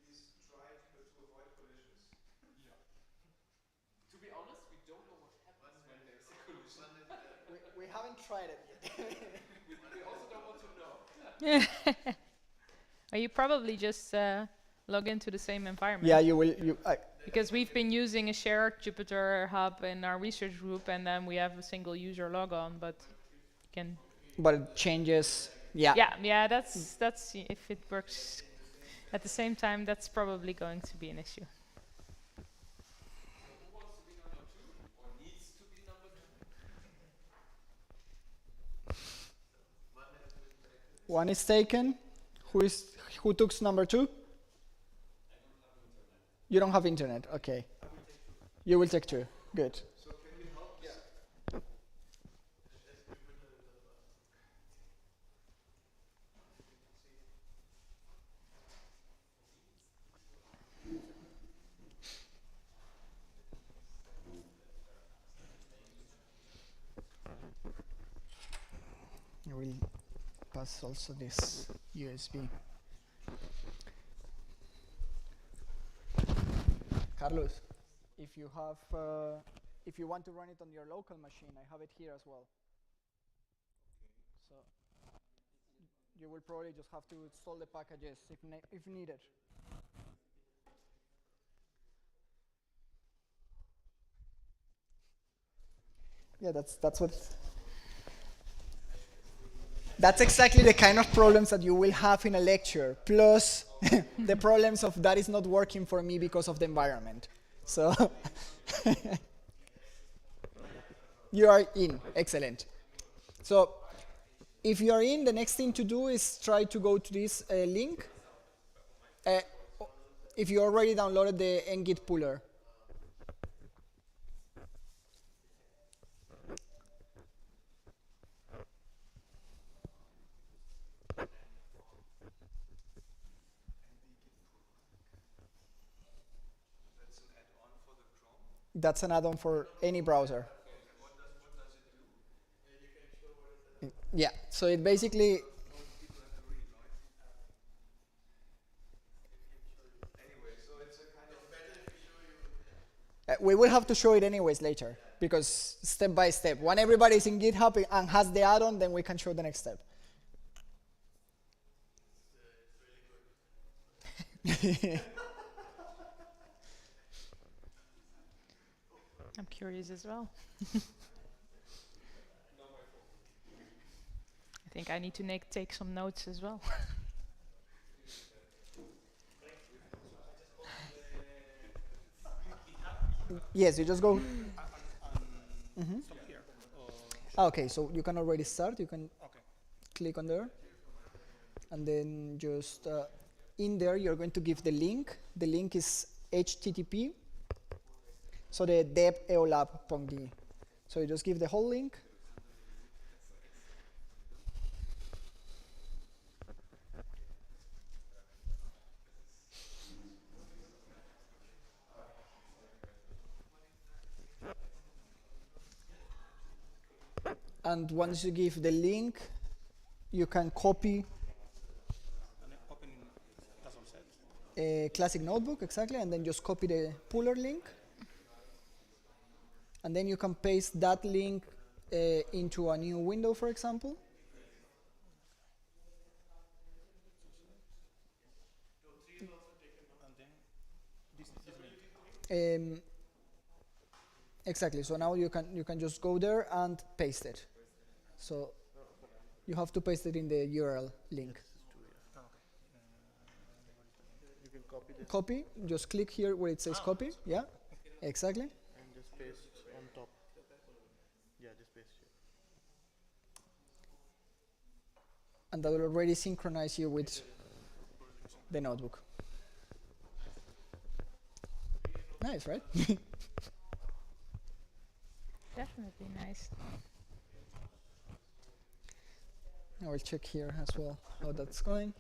please try to avoid collisions. Yeah. To be honest, we don't know what happens when there's a collision. We haven't tried it yet. We also don't want to know. Or you probably just log into the same environment. Yeah, you will. Because we've been using a shared Jupyter hub in our research group, and then we have a single user logon, but you can. But it changes. Yeah. Yeah. That's if it works at the same time, that's probably going to be an issue. Who wants to be number 2 or needs to be number 2? One is taken. Who took number 2? You don't have internet. Okay. You will take 2. Good. So can you help? Yeah. I will pass also this USB. Carlos, if you have, if you want to run it on your local machine, I have it here as well. So you will probably just have to install the packages if needed. Yeah, that's what. That's exactly the kind of problems that you will have in a lecture, plus the problems of that is not working for me because of the environment. So you are in. Excellent. So if you are in, the next thing to do is try to go to this link. If you already downloaded the ngit puller. That's an add-on for any browser. What does it do? Yeah, so it basically. Anyway, so it's a kind of better if we show you. We will have to show it anyways later, because step by step. When everybody is in GitHub and has the add-on, then we can show the next step. I'm curious as well. I think I need to take some notes as well. Yes, you just go. Okay, so you can already start. You can click on there, and then just in there you're going to give the link. The link is HTTP. So the dev.eolab.de. So you just give the whole link. And once you give the link, you can copy a classic notebook, exactly, and then just copy the puller link. And then you can paste that link into a new window, for example. Um, exactly. So now you can just go there and paste it. So you have to paste it in the URL link. You can copy this Copy. Just click here where it says copy. Yeah. Exactly. and just paste on top. Yeah, just paste here. And that will already synchronize you with the notebook. Nice, right? Definitely nice. I will check here as well how that's going.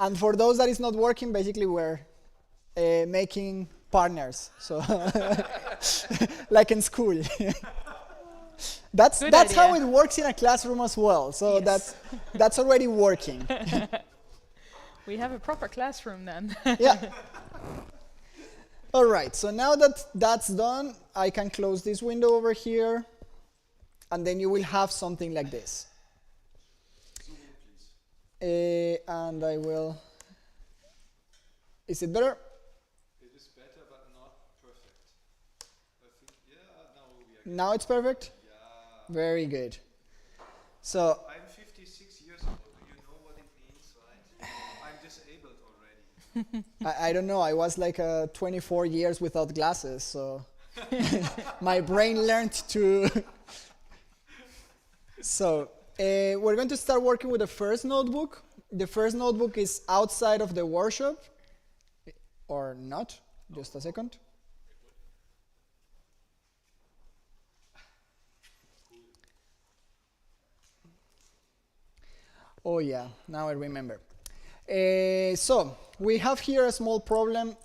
And for those that is not working, basically we're making partners. So like in school. That's Good how idea. it works in a classroom as well. So Yes. that's already working. We have a proper classroom then. Yeah. All right, so now that that's done, I can close this window over here, and then you will have something like this. And I will. Is it better? It is better, but not perfect. I think, yeah, now we are. Now it's perfect? Yeah. Very good. So, I'm 56 years old. Do you know what it means, right? I'm disabled already. I don't know, I was like 24 years without glasses, so my brain learned to. So, we're going to start working with the first notebook. The first notebook is outside of the workshop, or not, just a second. Oh yeah, now I remember. So we have here a small problem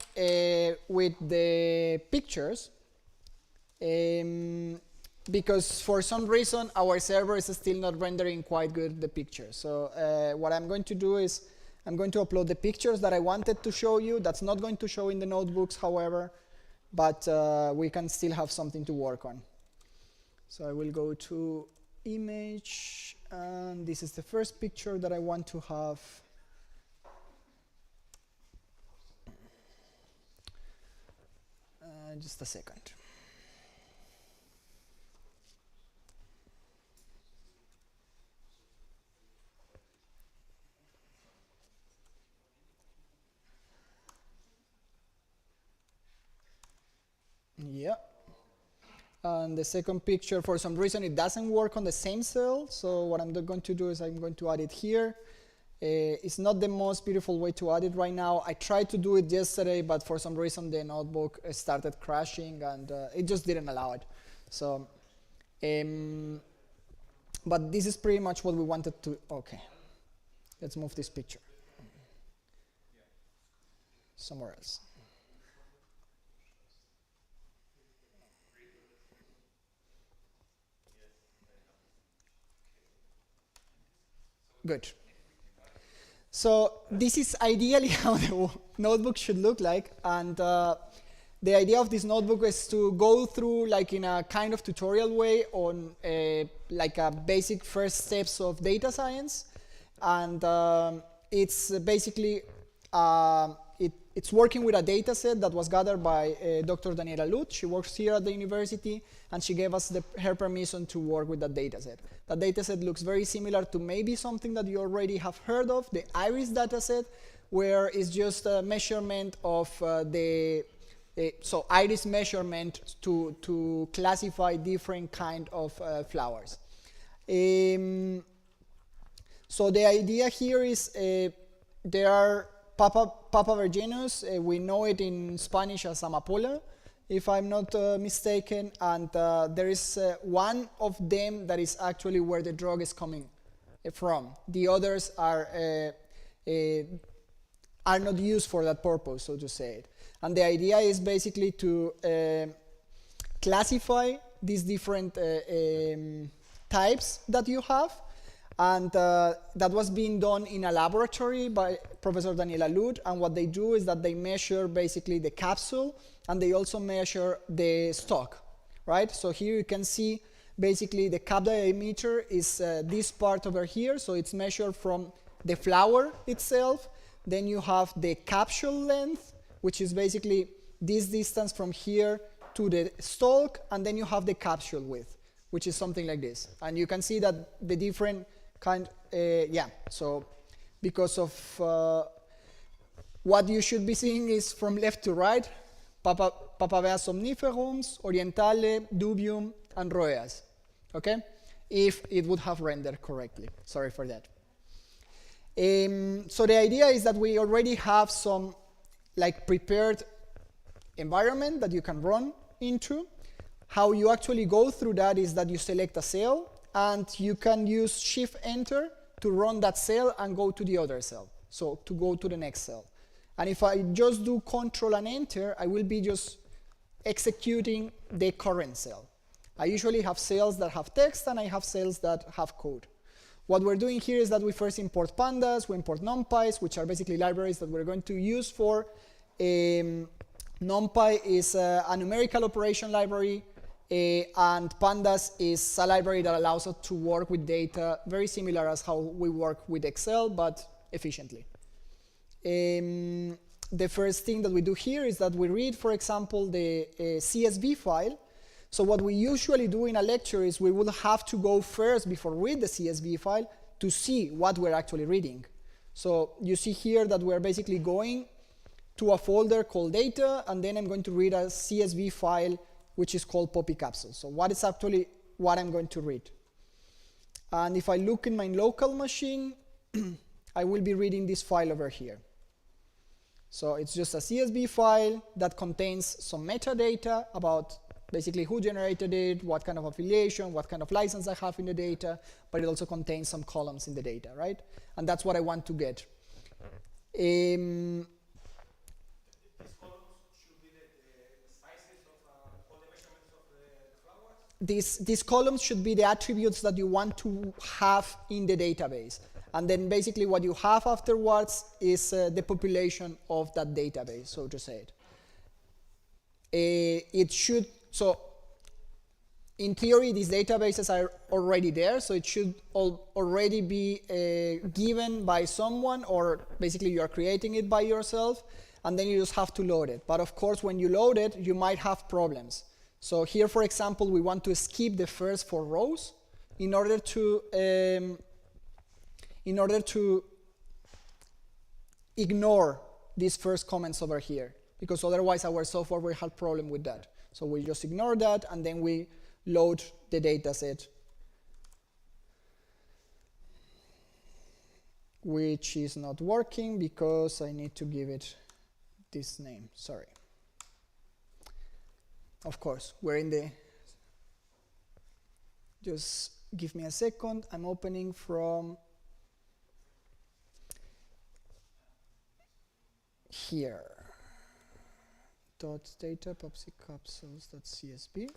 with the pictures because for some reason our server is still not rendering quite good the pictures. So what I'm going to do is I'm going to upload the pictures that I wanted to show you. That's not going to show in the notebooks, however, but we can still have something to work on. So I will go to image, and this is the first picture that I want to have. Just a second. Yeah. And the second picture, for some reason, it doesn't work on the same cell. So what I'm going to do is I'm going to add it here. It's not the most beautiful way to add it right now. I tried to do it yesterday, but for some reason the notebook started crashing and it just didn't allow it. So, but this is pretty much what we wanted to. Okay, let's move this picture somewhere else. Good. So this is ideally how the notebook should look like, and the idea of this notebook is to go through, like in a kind of tutorial way, on like a basic first steps of data science, and it's basically it's working with a data set that was gathered by Dr. Daniela Lut. She works here at the university, and she gave us her permission to work with that data set. That data set looks very similar to maybe something that you already have heard of, the IRIS data set, where it's just a measurement of so IRIS measurement to classify different kind of flowers. So the idea here is there are Papa virginus, we know it in Spanish as amapola, if I'm not mistaken, and there is one of them that is actually where the drug is coming from. The others are not used for that purpose, so to say it. And the idea is basically to classify these different types that you have. And that was being done in a laboratory by Professor Daniela Lut. And what they do is that they measure basically the capsule, and they also measure the stalk, right? So here you can see basically the cap diameter is this part over here. So it's measured from the flower itself. Then you have the capsule length, which is basically this distance from here to the stalk. And then you have the capsule width, which is something like this. And you can see that the different so because of what you should be seeing is from left to right, Papaver somniferums, Orientale, Dubium, and Roeas, okay? If it would have rendered correctly. Sorry for that. So the idea is that we already have some like prepared environment that you can run into. How you actually go through that is that you select a cell, and you can use Shift-Enter to run that cell and go to the other cell. so to go to the next cell. And if I just do Control and Enter, I will be just executing the current cell. I usually have cells that have text, and I have cells that have code. What we're doing here is that we first import pandas, we import numpys, which are basically libraries that we're going to use for. NumPy is a numerical operation library, and pandas is a library that allows us to work with data very similar as how we work with Excel, but efficiently. The first thing that we do here is that we read, for example, the CSV file. So what we usually do in a lecture is we will have to go first before read the CSV file to see what we're actually reading. So you see here that we're basically going to a folder called data, and then I'm going to read a CSV file which is called Poppy Capsule. So what is actually what I'm going to read. And if I look in my local machine, I will be reading this file over here. So it's just a CSV file that contains some metadata about basically who generated it, what kind of affiliation, what kind of license I have in the data, but it also contains some columns in the data, right? And that's what I want to get. These columns should be the sizes of all the measurements of the flowers? These columns should be the attributes that you want to have in the database. And then basically what you have afterwards is the population of that database, so to say it. It should, so in theory, these databases are already there, so it should already be given by someone, or basically you are creating it by yourself, and then you just have to load it. But of course, when you load it, you might have problems. So here, for example, we want to skip the first 4 rows in order to ignore these first comments over here, because otherwise our software will have problem with that. So we just ignore that, and then we load the data set, which is not working because I need to give it this name. Sorry. Of course, we're in the, just give me a second. I'm opening from here. .data popsicapsules.csv.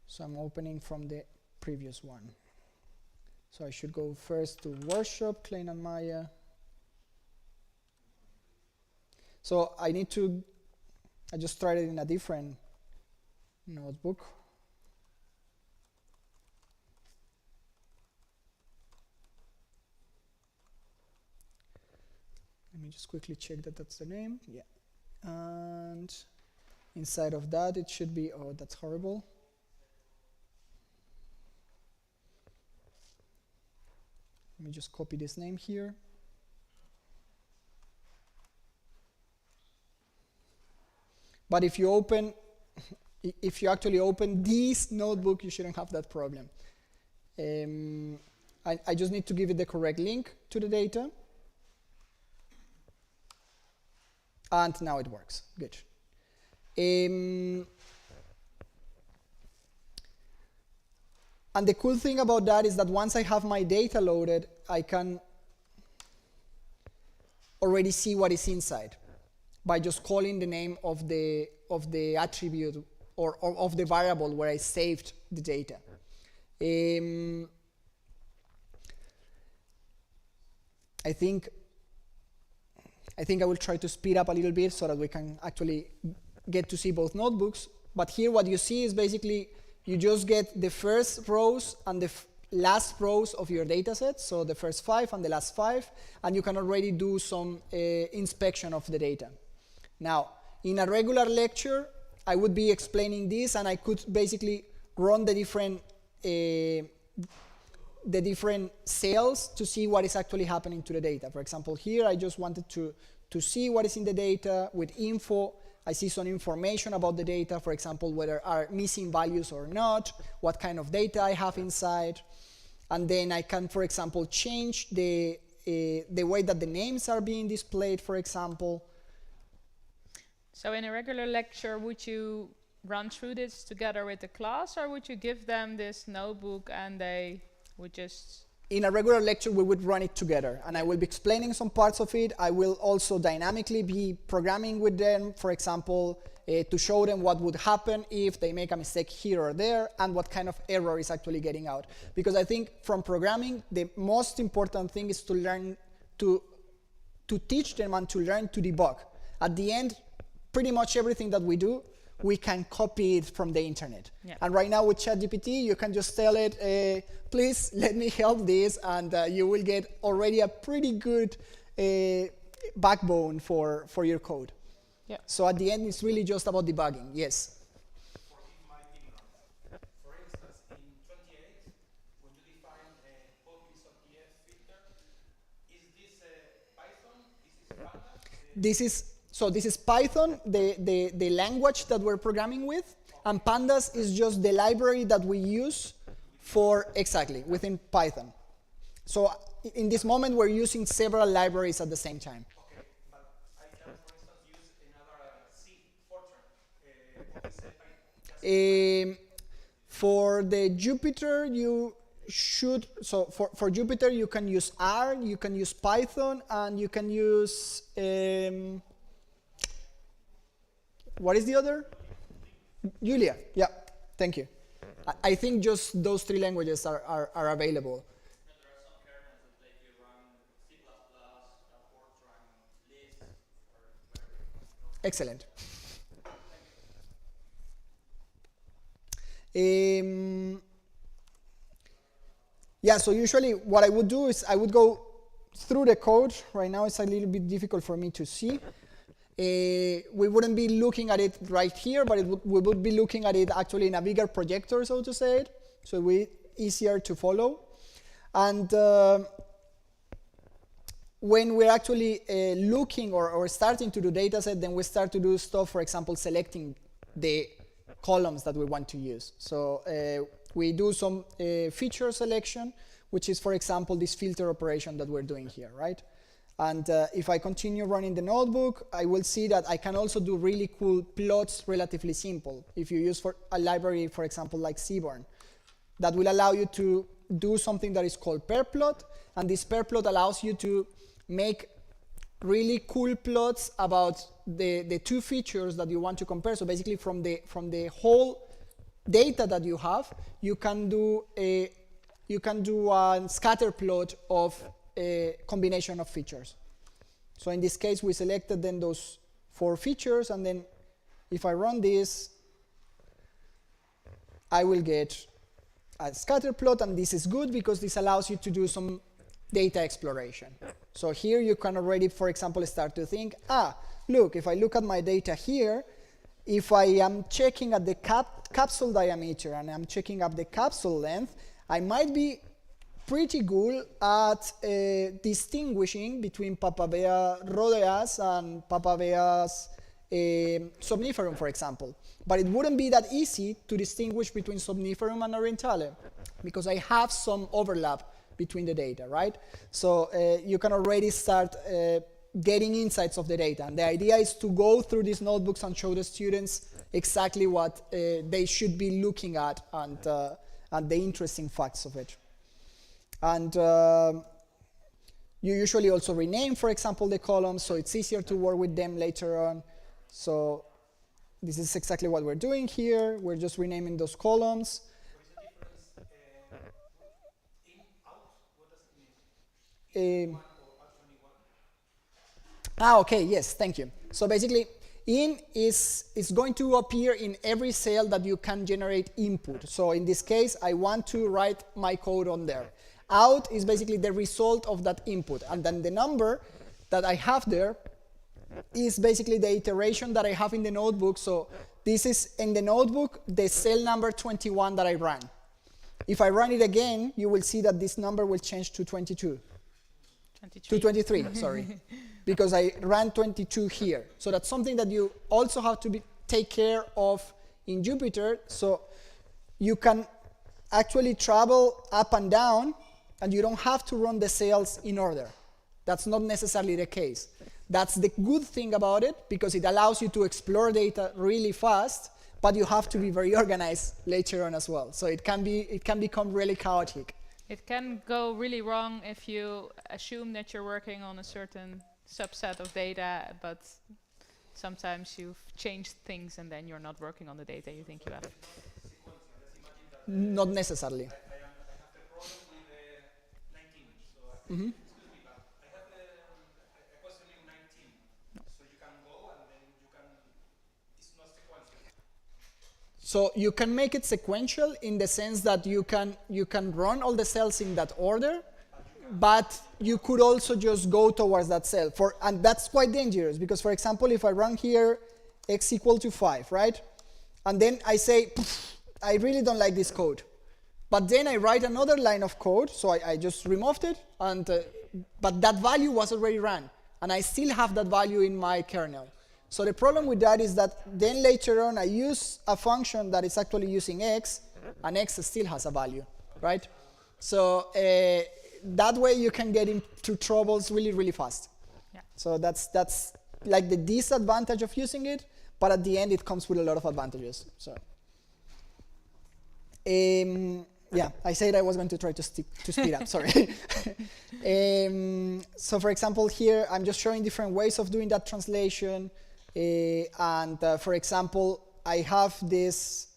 So I'm opening from the previous one. So I should go first to workshop, Klein and Maya. So I just tried it in a different notebook. Let me just quickly check that that's the name. Yeah. And inside of that, it should be, oh, that's horrible. Let me just copy this name here. But if you actually open this notebook, you shouldn't have that problem. I just need to give it the correct link to the data. And now it works. Good. And the cool thing about that is that once I have my data loaded, I can already see what is inside by just calling the name of the attribute or of the variable where I saved the data. I think I will try to speed up a little bit so that we can actually get to see both notebooks. But here what you see is basically you just get the first rows and the last rows of your data set, so the first 5 and the last 5, and you can already do some inspection of the data. Now, in a regular lecture, I would be explaining this, and I could basically run the different cells to see what is actually happening to the data. For example, here I just wanted to see what is in the data with info. I see some information about the data, for example, whether are missing values or not, what kind of data I have inside. And then I can, for example, change the way that the names are being displayed, for example. So in a regular lecture, would you run through this together with the class, or would you give them this notebook and they would just in a regular lecture, we would run it together, and I will be explaining some parts of it. I will also dynamically be programming with them, for example, to show them what would happen if they make a mistake here or there, and what kind of error is actually getting out. Because I think from programming, the most important thing is to learn to teach them and to learn to debug. At the end, pretty much everything that we do, we can copy it from the internet. Yeah. And right now with ChatGPT, you can just tell it, please let me help this, and you will get already a pretty good backbone for your code. Yeah. So at the end, it's really just about debugging. Yes. Forgive my ignorance. For instance, in 28, when you define a popis.df filter, is this Python? Is this Pandas? This is Python, the language that we're programming with, and Pandas is just the library that we use for, exactly, within Python. So in this moment, we're using several libraries at the same time. Okay, but I can, for instance, use another C, Fortran. For the Jupyter, you should, so for Jupyter, you can use R, you can use Python, and you can use, what is the other? Julia, yeah, thank you. I think just those three languages are available. And there are some kernels that let you run C++, Fortran, Lisp, or whatever. Excellent. Yeah, so usually what I would do is I would go through the code. Right now it's a little bit difficult for me to see. We wouldn't be looking at it right here, but we would be looking at it actually in a bigger projector, so to say, so it will be easier to follow. And when we're actually looking or starting to do data set, then we start to do stuff, for example, selecting the columns that we want to use. So we do some feature selection, which is, for example, this filter operation that we're doing here, right? And if I continue running the notebook, I will see that I can also do really cool plots relatively simple. If you use for a library, for example, like Seaborn, that will allow you to do something that is called pair plot. And this pair plot allows you to make really cool plots about the two features that you want to compare. So basically from the whole data that you have, you can do a scatter plot of a combination of features. So in this case, we selected then those 4 features, and then if I run this, I will get a scatter plot, and this is good because this allows you to do some data exploration. So here you can already, for example, start to think, look, if I look at my data here, if I am checking at the capsule diameter and I'm checking up the capsule length, I might be pretty good at distinguishing between Papavea rhodeas and Papaveas somniferum, for example. But it wouldn't be that easy to distinguish between somniferum and orientale because I have some overlap between the data, right? So you can already start getting insights of the data. And the idea is to go through these notebooks and show the students exactly what they should be looking at and the interesting facts of it. And you usually also rename, for example, the columns, so it's easier to work with them later on. So this is exactly what we're doing here. We're just renaming those columns. What is the difference in, out? What does it mean? One or out 21? Okay, yes, thank you. So basically, in is going to appear in every cell that you can generate input. So in this case, I want to write my code on there. Out is basically the result of that input. And then the number that I have there is basically the iteration that I have in the notebook. So this is in the notebook, the cell number 21 that I ran. If I run it again, you will see that this number will change to 22. 23. To 23, sorry. Because I ran 22 here. So that's something that you also have to take care of in Jupyter. So you can actually travel up and down, and you don't have to run the cells in order. That's not necessarily the case. That's the good thing about it, because it allows you to explore data really fast, but you have to be very organized later on as well. So it can become really chaotic It can go really wrong if you assume that you're working on a certain subset of data, but sometimes you've changed things and then you're not working on the data you think you have. Not necessarily. I have the problem with the 19. So Mhm. excuse me, but I have a question in 19. So you can go and then you can. It's not sequential. So you can make it sequential in the sense that you can run all the cells in that order, but you could also just go towards that cell. And that's quite dangerous because, for example, if I run here x equal to 5, right? And then I say, I really don't like this code. But then I write another line of code, so I just removed it, and but that value was already run, and I still have that value in my kernel. So the problem with that is that then later on I use a function that is actually using x, and x still has a value, right? So that way you can get into troubles really, really fast. Yeah. So that's like the disadvantage of using it, but at the end it comes with a lot of advantages. So yeah, I said I was going to try to speed up, sorry. So for example, here I'm just showing different ways of doing that translation. And for example, I have this,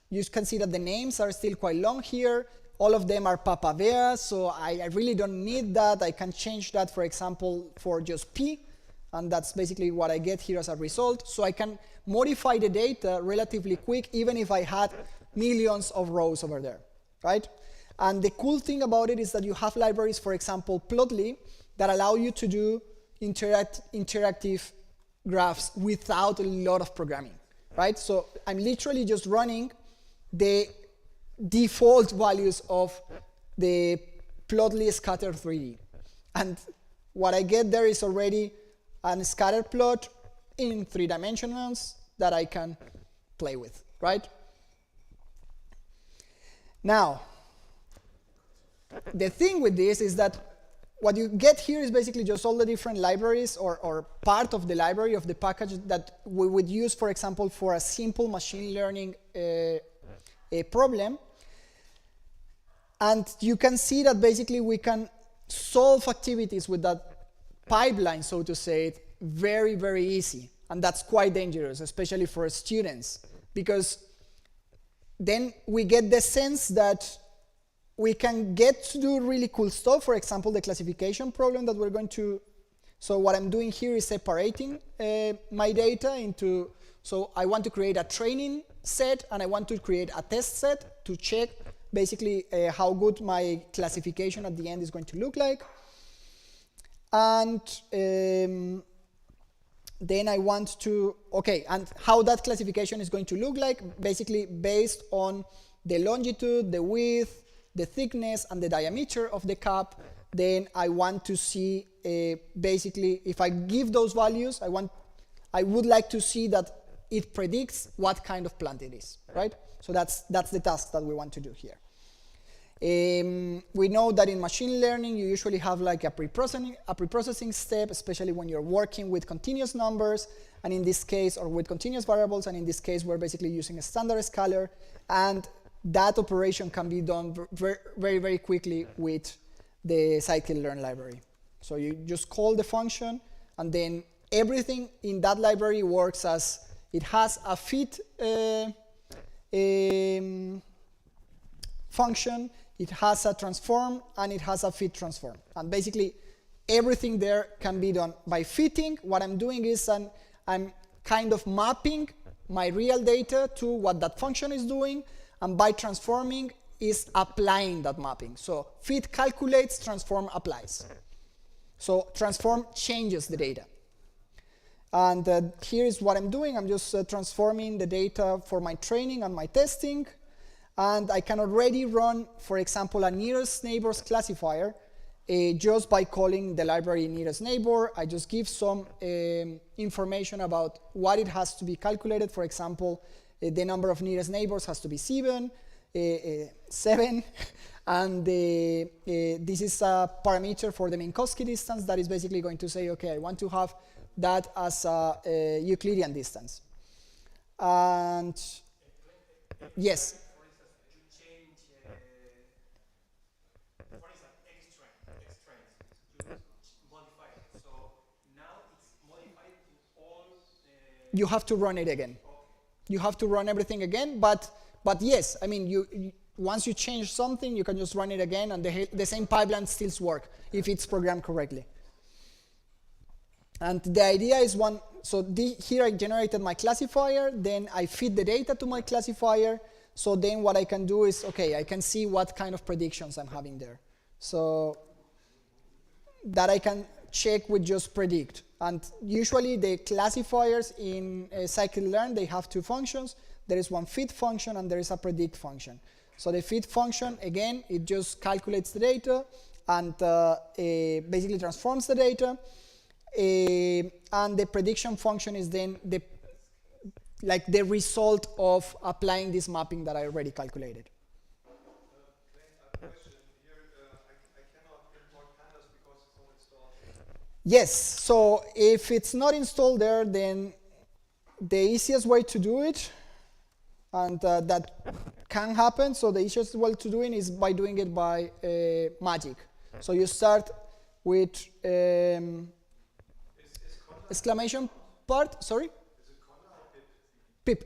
you can see that the names are still quite long here. All of them are Papavea, so I really don't need that. I can change that, for example, for just P, and that's basically what I get here as a result. So I can modify the data relatively quick, even if I had millions of rows over there, right? And the cool thing about it is that you have libraries, for example, Plotly, that allow you to do interactive graphs without a lot of programming, right? So I'm literally just running the default values of the Plotly scatter 3D. And what I get there is already a scatter plot in 3 dimensions that I can play with, right? Now, the thing with this is that what you get here is basically just all the different libraries or part of the library of the package that we would use, for example, for a simple machine learning problem. And you can see that basically we can solve activities with that pipeline, so to say, very, very easy. And that's quite dangerous, especially for students, because then we get the sense that we can get to do really cool stuff. For example, the classification problem that we're going to, so what I'm doing here is separating my data into, so I want to create a training set and I want to create a test set to check basically how good my classification at the end is going to look like. And then I want to, okay, and how that classification is going to look like, basically based on the longitude, the width, the thickness, and the diameter of the cap. Then I want to see, basically, if I give those values, I would like to see that it predicts what kind of plant it is, right? So that's the task that we want to do here. We know that in machine learning, you usually have like a preprocessing step, especially when you're working with continuous numbers, and in this case, or with continuous variables, and in this case, we're basically using a standard scalar, and that operation can be done very, very, very quickly with the scikit-learn library. So you just call the function, and then everything in that library works as it has a fit function, it has a transform, and it has a fit transform. And basically, everything there can be done by fitting. What I'm doing is I'm kind of mapping my real data to what that function is doing, and by transforming is applying that mapping. So fit calculates, transform applies. So transform changes the data. And here is what I'm doing. I'm just transforming the data for my training and my testing. And I can already run, for example, a nearest neighbors classifier just by calling the library nearest neighbor. I just give some information about what it has to be calculated. For example, the number of nearest neighbors has to be 7, and this is a parameter for the Minkowski distance that is basically going to say, okay, I want to have that as a Euclidean distance. And yes. you have to run it again. You have to run everything again, but yes, I mean, once you change something, you can just run it again, and the same pipeline still work if it's programmed correctly. And the idea is here I generated my classifier, then I feed the data to my classifier, so then what I can do is, okay, I can see what kind of predictions I'm having there. So that I can check with just predict. And usually the classifiers in scikit-learn, they have two functions. There is one feed function and there is a predict function. So the feed function, again, it just calculates the data and basically transforms the data. And the prediction function is then the result of applying this mapping that I already calculated. Yes, so if it's not installed there, then the easiest way to do it, and that can happen, so the easiest way to do it is by doing it by magic. So you start with exclamation part, sorry? Pip.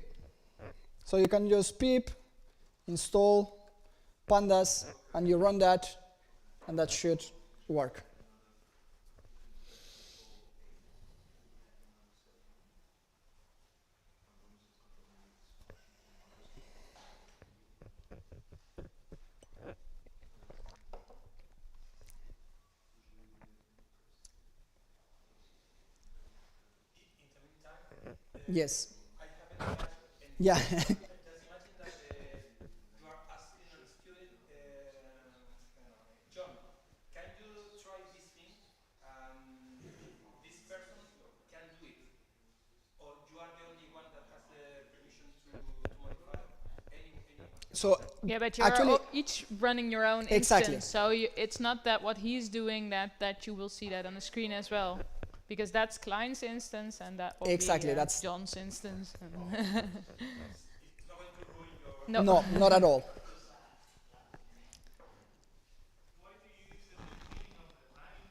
So you can just pip, install pandas, and you run that, and that should work. Yes. Yeah. Just imagine that you are asking a student, John, can you try this thing? This person can do it. Or you are the only one that has the permission to modify anyone. So yeah, but you're actually, each running your own exactly. instance. So it's not that what he's doing that you will see that on the screen as well. Because that's Klein's instance and that will exactly, be that's John's instance. no, not at all. Why do you use the beginning of the line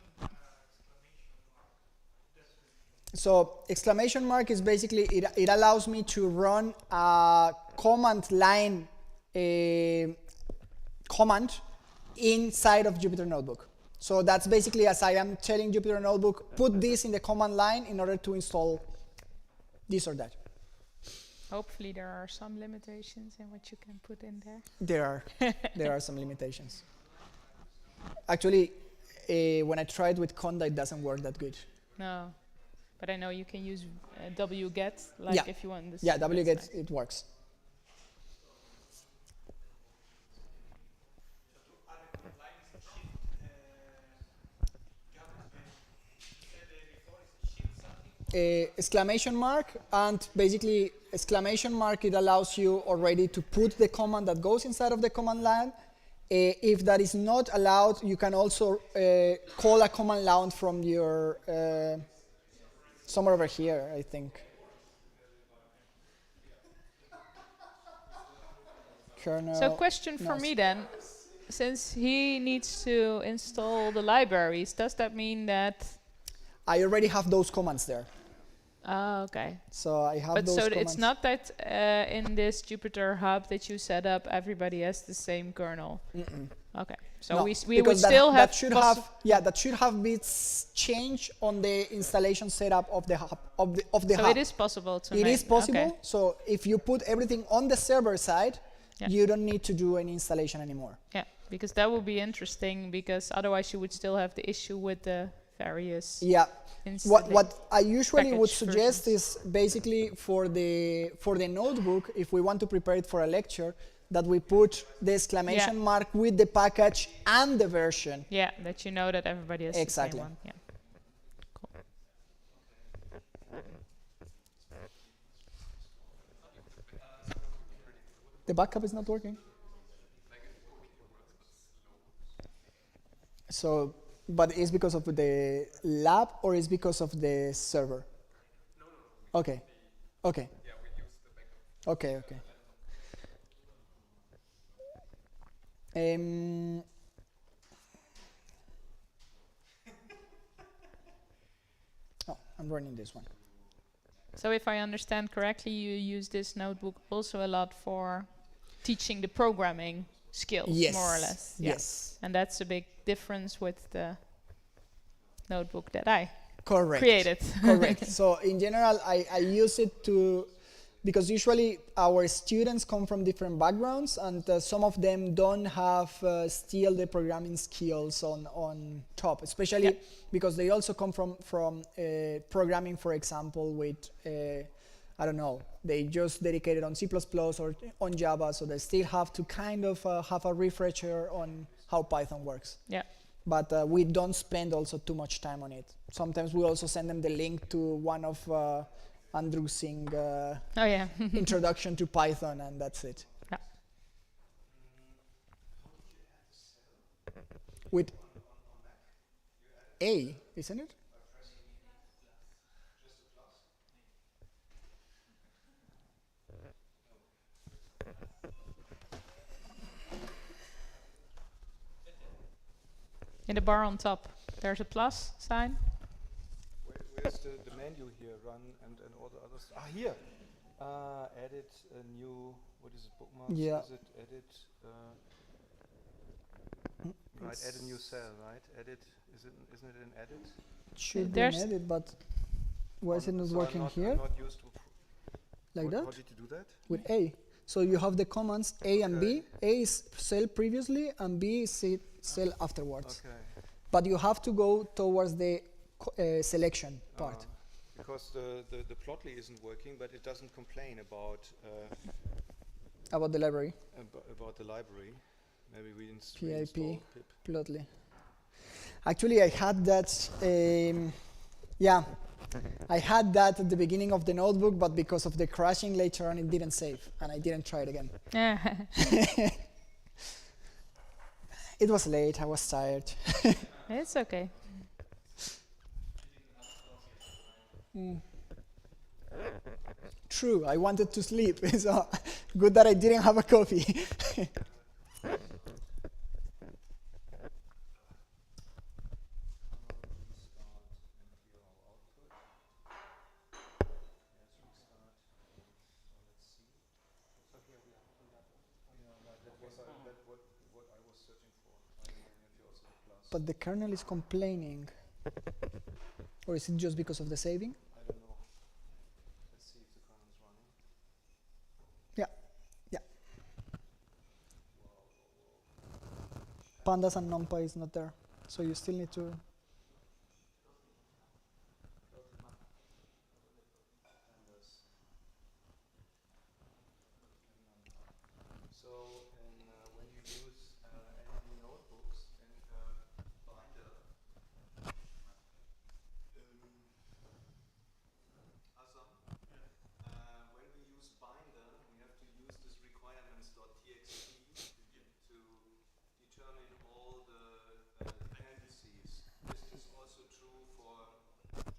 exclamation mark? So exclamation mark is basically, it allows me to run a command line command inside of Jupyter Notebook. So that's basically as I am telling Jupyter Notebook, put this in the command line in order to install this or that. Hopefully there are some limitations in what you can put in there. There are some limitations. Actually, when I tried with Conda, it doesn't work that good. No, but I know you can use wget, like Yeah. if you want this. Yeah, wget, nice. it works. Exclamation mark, and basically exclamation mark, it allows you already to put the command that goes inside of the command line. If that is not allowed, you can also call a command line from your somewhere over here, I think. Kernel. So question for me then, since he needs to install the libraries, does that mean that? I already have those commands there. Oh, okay. So I have but those so commands. it's not that in this Jupyter hub that you set up, everybody has the same kernel. Okay. So No, we would because still have that should have bits change on the installation setup of the hub of the so hub. it is possible to It make. is possible. Okay. So if you put everything on the server side, Yeah. you don't need to do any installation anymore. Yeah, because that would be interesting. Because otherwise, you would still have the issue with the various. Yeah. What I usually would package suggest versions. is basically for the notebook, if we want to prepare it for a lecture, that we put the exclamation mark with the package and the version. Yeah, that you know that everybody has Exactly. the same one. Yeah. Cool. The backup is not working. So, but it's because of the lab or it's because of the server? No. Okay. Okay. Yeah, we use the backup. Okay, okay. Oh, I'm running this one. So if I understand correctly, you use this notebook also a lot for teaching the programming skills, Yes. more or less. Yeah. Yes. And that's a big difference with the notebook that I Correct. created. Correct. So in general, I use it to, because usually our students come from different backgrounds, and some of them don't have still the programming skills on top, especially Yeah. because they also come from programming, for example, with I don't know, they just dedicated on C++ or on Java, so they still have to kind of have a refresher on how Python works. Yeah. But we don't spend also too much time on it. Sometimes we also send them the link to one of Andrew Singh Oh yeah. introduction to Python, and that's it. Yeah. With A, isn't it? In the bar on top, there's a plus sign. Where's the menu here? Run and all the others. Ah, here. Edit a new. What is it? Bookmarks. Yeah. Is it edit? Right. Add a new cell. Right. Edit. Isn't it an edit? It should be There's- an edit, but why is it not So working I'm here? not used to. Like How that? did you do that? With A. So you have the commands A and B. Okay. A is cell previously, and B is cell afterwards. Okay. But you have to go towards the selection part. Because the plotly isn't working, but it doesn't complain about About the library, about the library. Maybe we PIP. reinstall pip. Plotly. Actually, I had that. Yeah, I had that at the beginning of the notebook, but because of the crashing later on, it didn't save, and I didn't try it again. It was late. I was tired. It's okay. True, I wanted to sleep, so good that I didn't have a coffee. But the kernel is complaining. Or is it just because of the saving? I don't know. Let's see if the kernel's running. Yeah, yeah. Pandas and NumPy is not there, so you still need to. So, when you use any notebooks and Binder, Asam, when we use Binder, we have to use this requirements.txt to determine all the dependencies. This is also true for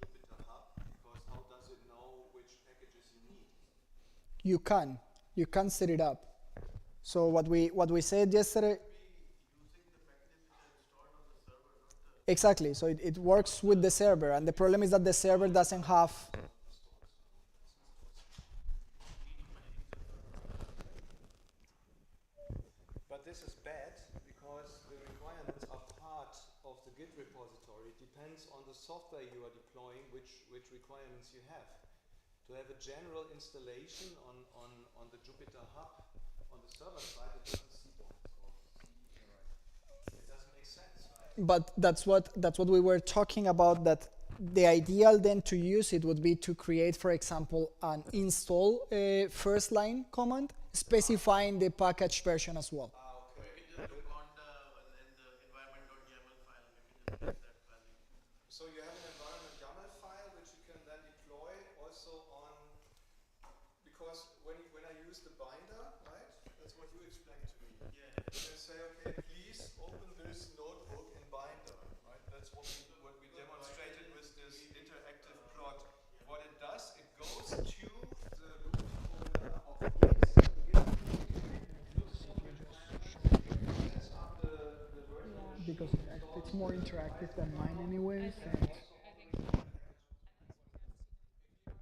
Jupyter Hub, because how does it know which packages you need? You can set it up. So what we said yesterday. Exactly. So it works with the server, and the problem is that the server doesn't have. But this is bad because the requirements are part of the Git repository. It depends on the software you are deploying, which requirements you have. To have a general installation on the Jupyter Hub on the server side, it doesn't see it doesn't make sense, right? But that's what we were talking about, that the ideal then to use it would be to create, for example, an install first line command specifying the package version as well. So you have an environment YAML file which you can then deploy also on, because when I use the binder, right, that's what you explained to me. Yeah. You say, okay, please open this notebook in binder, right? That's what we demonstrated with this interactive plot. What it does, it goes to the root folder of X. Because it's more interactive than mine anyways. And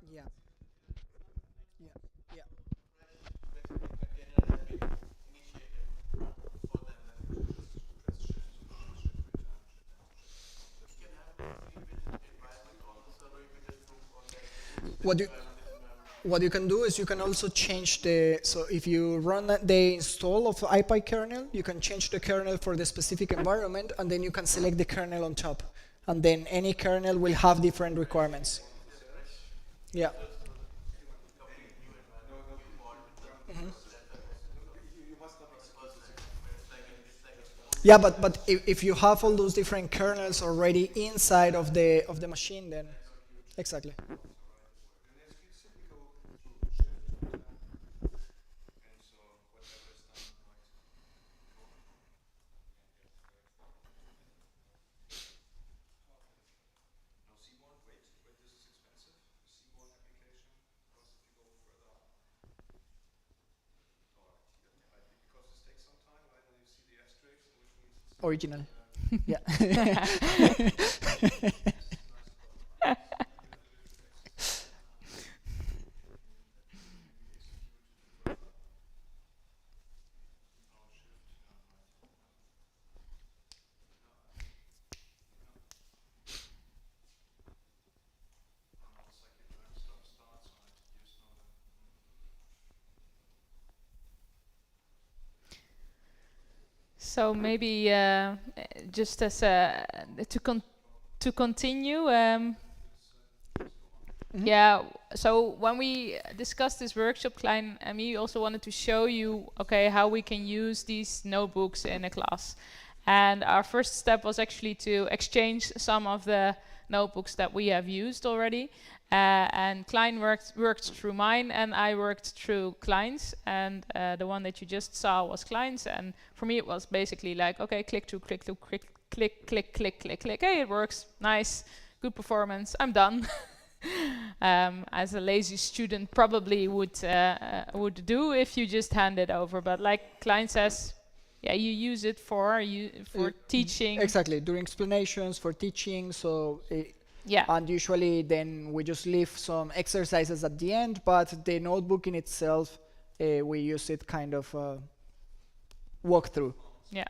yeah. what you what you can do is you can also change the, so if you run the install of IPy kernel, you can change the kernel for the specific environment, and then you can select the kernel on top, and then any kernel will have different requirements. Yeah. Yeah, but if you have all those different kernels already inside of the machine, then exactly. Original. Yeah. So maybe just as to continue. Yeah. So when we discussed this workshop, Klein and me also wanted to show you, okay, how we can use these notebooks in a class. And our first step was actually to exchange some of the notebooks that we have used already. And Klein worked through mine, and I worked through Klein's. And the one that you just saw was Klein's. And for me, it was basically like, okay, click through, click through, click, click, click, click, click, click. Hey, it works. Nice, good performance. I'm done. As a lazy student probably would do if you just hand it over. But like Klein says, yeah, you use it for teaching. Exactly, during explanations, for teaching. So yeah. And usually then we just leave some exercises at the end, but the notebook in itself, we use it kind of walk through. Yeah.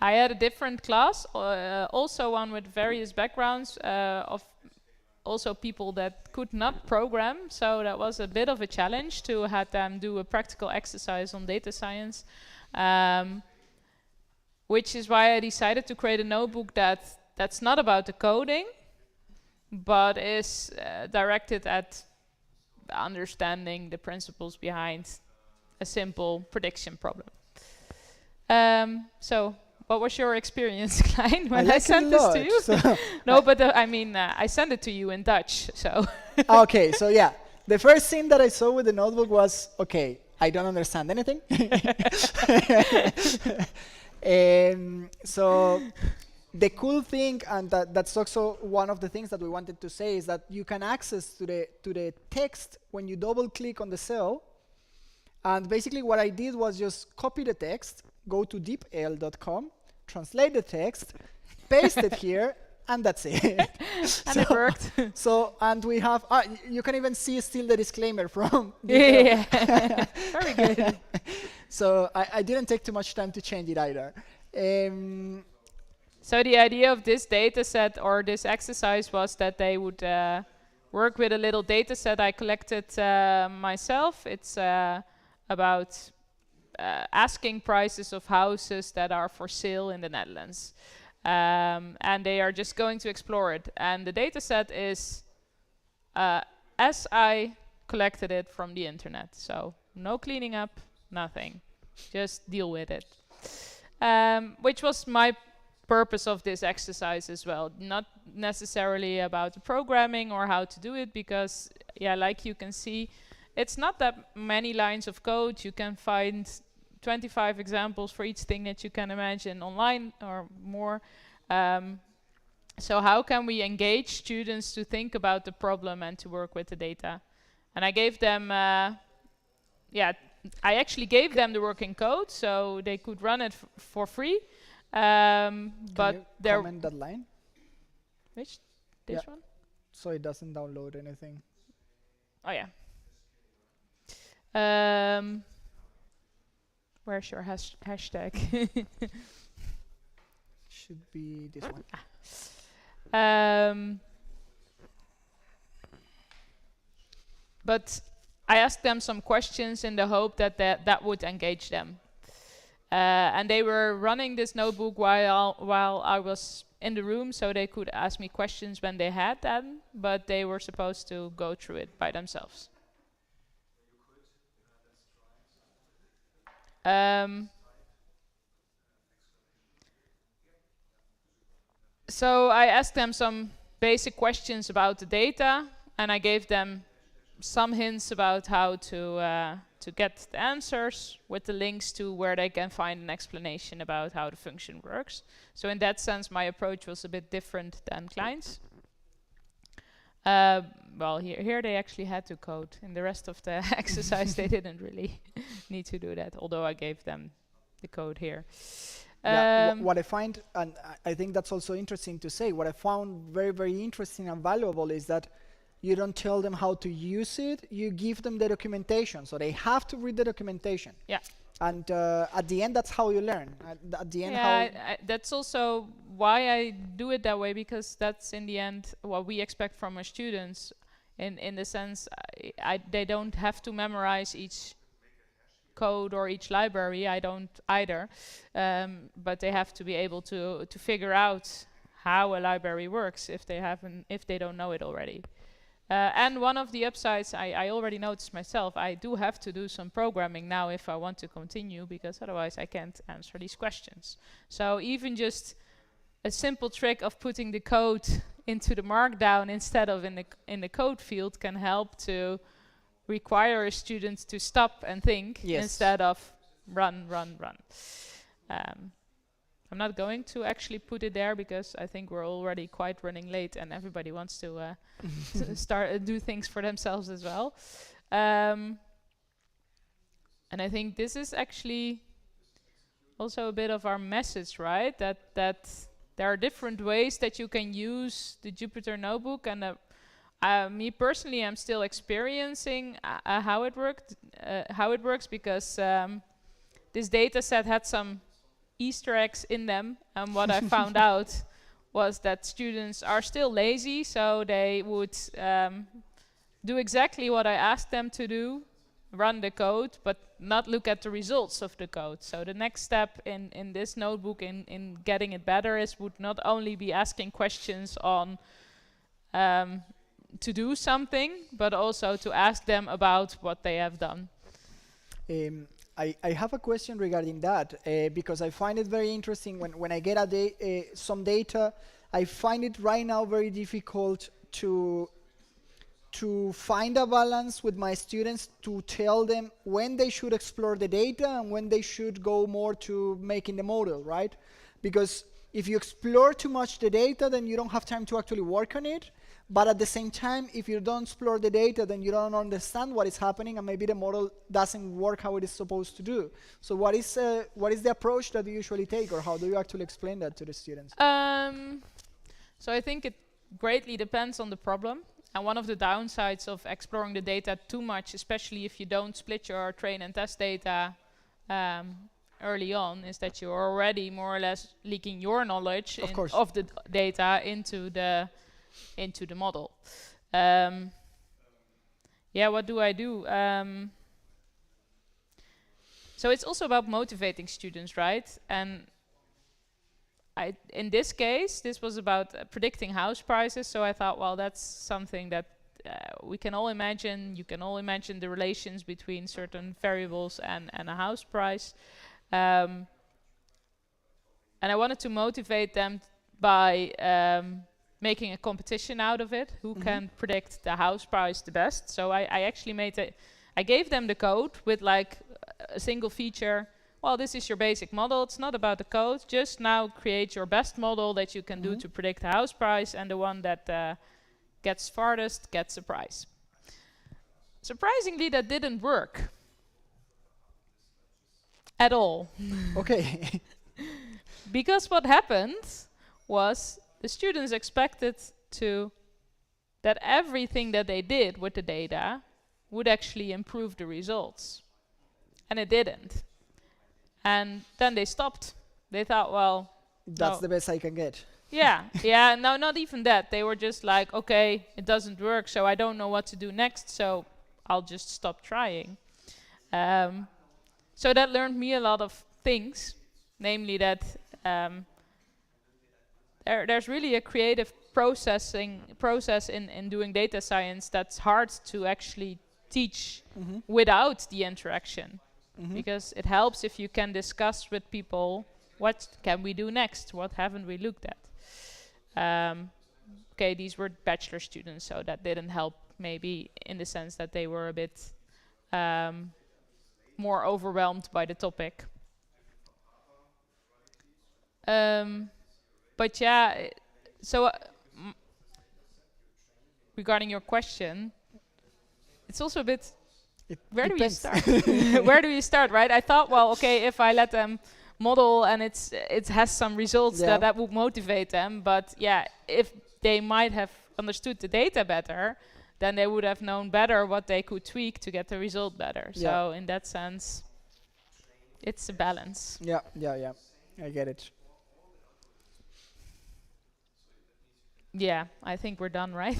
I had a different class, also one with various backgrounds of also people that could not program, so that was a bit of a challenge to have them do a practical exercise on data science, which is why I decided to create a notebook that's not about the coding, but is directed at understanding the principles behind a simple prediction problem. So what was your experience, Klein, when I sent this to you? So No, but I mean, I sent it to you in Dutch, so. Okay, so yeah, the first thing that I saw with the notebook was, okay, I don't understand anything. So the cool thing, and that's also one of the things that we wanted to say, is that you can access to the text when you double click on the cell. And basically what I did was just copy the text, go to deepl.com, translate the text, paste it here, and that's it. And it worked. So, and we have, you can even see still the disclaimer from Yeah. Very good. So I didn't take too much time to change it either. So the idea of this data set or this exercise was that they would work with a little data set I collected myself. It's about asking prices of houses that are for sale in the Netherlands. And they are just going to explore it. And the data set is as I collected it from the internet. So no cleaning up, nothing. Just deal with it. Which was my purpose of this exercise as well. Not necessarily about the programming or how to do it, because, yeah, like you can see, it's not that many lines of code. You can find 25 examples for each thing that you can imagine online or more. So how can we engage students to think about the problem and to work with the data? And I gave them, I actually gave them the working code so they could run it for free. But can you there. comment that line? Which? This one? So it doesn't download anything. Oh yeah. Where's your hashtag? Should be this one. but I asked them some questions in the hope that that would engage them. And they were running this notebook while I was in the room, so they could ask me questions when they had them, but they were supposed to go through it by themselves. So I asked them some basic questions about the data, and I gave them some hints about how to get the answers with the links to where they can find an explanation about how the function works. So in that sense, my approach was a bit different than Klein's. Well, here they actually had to code. In the rest of the exercise, they didn't really need to do that, although I gave them the code here. What I find, and I think that's also interesting to say, what I found very, very interesting and valuable is that you don't tell them how to use it, you give them the documentation. So they have to read the documentation. Yeah. And at the end, that's how you learn. At the end, that's also why I do it that way, because that's in the end what we expect from our students. In the sense, they don't have to memorize each code or each library. I don't either, but they have to be able to figure out how a library works if they don't know it already. And one of the upsides, I already noticed myself, I do have to do some programming now if I want to continue, because otherwise I can't answer these questions. So even just a simple trick of putting the code into the markdown instead of in the code field can help to require a student to stop and think instead of run. I'm not going to actually put it there because I think we're already quite running late and everybody wants to start do things for themselves as well. And I think this is actually also a bit of our message, right? That there are different ways that you can use the Jupyter Notebook, and me personally, I'm still experiencing how it works because this data set had some Easter eggs in them, and what I found out was that students are still lazy, so they would do exactly what I asked them to do, run the code, but not look at the results of the code. So the next step in this notebook in getting it better would not only be asking questions on to do something, but also to ask them about what they have done. I have a question regarding that, because I find it very interesting when I get some data. I find it right now very difficult to find a balance with my students, to tell them when they should explore the data and when they should go more to making the model, right? Because if you explore too much the data, then you don't have time to actually work on it. But at the same time, if you don't explore the data, then you don't understand what is happening, and maybe the model doesn't work how it is supposed to do. So what is the approach that you usually take, or how do you actually explain that to the students? So I think it greatly depends on the problem. And one of the downsides of exploring the data too much, especially if you don't split your train and test data early on, is that you're already more or less leaking your knowledge of the data into the model. What do I do? So it's also about motivating students, right? And in this case, this was about predicting house prices. So I thought, well, that's something that we can all imagine. You can all imagine the relations between certain variables and a house price. And I wanted to motivate them by making a competition out of it. Who can predict the house price the best? So I actually I gave them the code with like a single feature. Well, this is your basic model. It's not about the code. Just now create your best model that you can do to predict the house price, and the one that gets farthest gets a prize. Surprisingly, that didn't work at all. Okay. Because what happened was the students expected that everything that they did with the data would actually improve the results. And it didn't. And then they stopped. They thought, well, that's the best I can get. No, not even that. They were just like, okay, it doesn't work, so I don't know what to do next, so I'll just stop trying. So that learned me a lot of things, namely that there's really a creative process in doing data science that's hard to actually teach without the interaction, because it helps if you can discuss with people what can we do next, what haven't we looked at. Okay, these were bachelor students, so that didn't help maybe in the sense that they were a bit more overwhelmed by the topic. But yeah, so regarding your question, it's also a bit, where do you depends. start? Where do you start, right? I thought, well, okay, if I let them model and it has some results, Yeah. that would motivate them. But yeah, if they might have understood the data better, then they would have known better what they could tweak to get the result better. Yeah. So in that sense, it's a balance. Yeah, I get it. Yeah, I think we're done, right?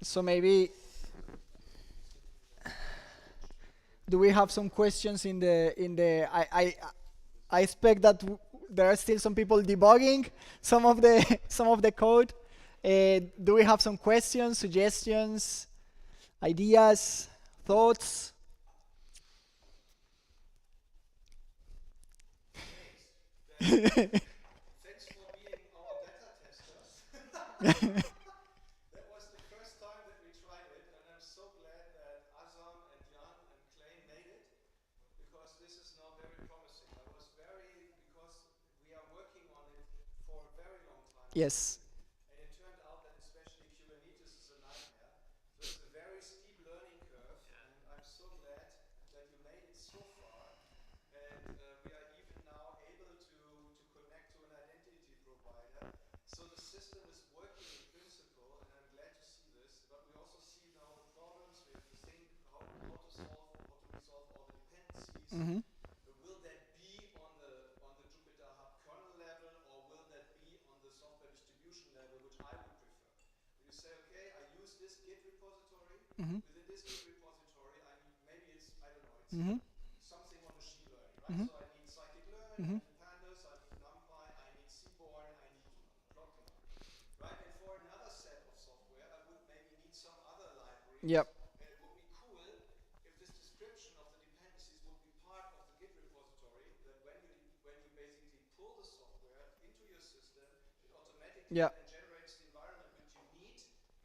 So maybe, do we have some questions in the? I expect that there are still some people debugging some of the code. Do we have some questions, suggestions, ideas, thoughts? Thanks for being our beta testers. That was the first time that we tried it, and I'm so glad that Azam and Jan and Clay made it, because this is now very promising. I was because we are working on it for a very long time. Yes. And it turned out that especially Kubernetes is a nightmare. So it's a very steep learning curve, and I'm so glad that you made it so far. And we are even now able to connect to an identity provider. So the system is working in principle, and I'm glad to see this. But we also see now the problems. We have to think how to resolve all the dependencies. Will that be on the Jupyter Hub kernel level, or will that be on the software distribution level, which I would prefer? Will you say, okay, I use this Git repository. Within this Git repository, I need, maybe it's, I don't know, it's something on machine learning, right? So I need scikit-learn, I need pandas, I need NumPy, I need Seaborn, I need plot command, right? And for another set of software, I would maybe need some other library. Yep. And it would be cool if this description of the dependencies would be part of the Git repository, that when you basically pull the software into your system, it automatically Yeah. then generates the environment which you need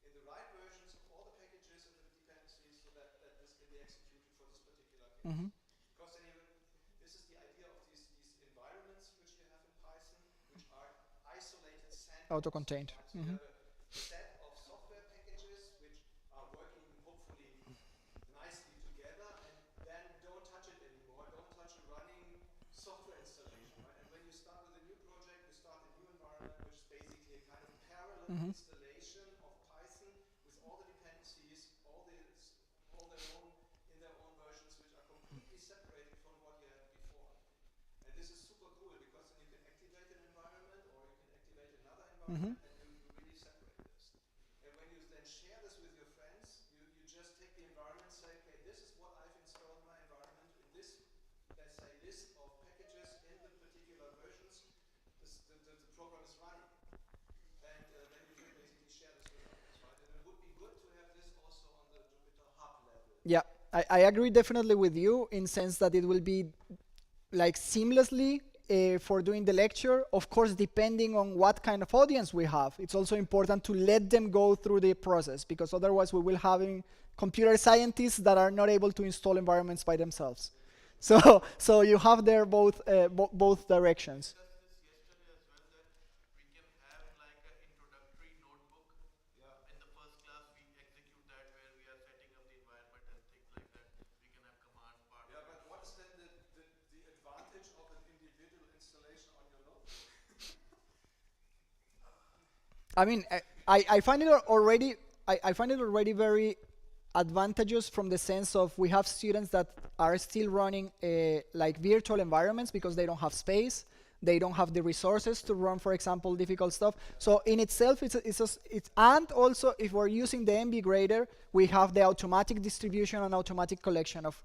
in the right versions of all the packages and the dependencies, so that this can be executed for this particular case. Because then this is the idea of these environments which you have in Python, which are isolated sandboxes. Auto-contained. Right? So you have a set of software packages which are working hopefully nicely together, and then don't touch it anymore. Don't touch a running software installation, right? And when you start with a new project, you start a new environment, which is basically a kind of parallel installation of Python with all the dependencies, all their own versions, which are completely separated from what you had before. And this is super cool, because then you can activate an environment, or you can activate another environment, and you really separate this. And when you then share this with your friends, you just take the environment, say, okay, this is what I've installed in my environment in this, let's say, list of packages in the particular versions. The program is running. And then you can basically share this with others, right? And it would be good to have this also on the Jupyter Hub level. Yeah, I agree definitely with you in sense that it will be like seamlessly for doing the lecture. Of course, depending on what kind of audience we have, it's also important to let them go through the process, because otherwise we will having computer scientists that are not able to install environments by themselves. So you have there both both directions. Yesterday as well, that we can have like an introductory notebook. In the first class, we execute that where we are setting up the environment and things like that. We can have command part. Yeah, but what is then the advantage of an individual installation on your notebook? I mean, I find it already I find it already very advantageous from the sense of we have students that are still running like virtual environments because they don't have space, they don't have the resources to run, for example, difficult stuff. So in itself, and also if we're using the MB grader, we have the automatic distribution and automatic collection of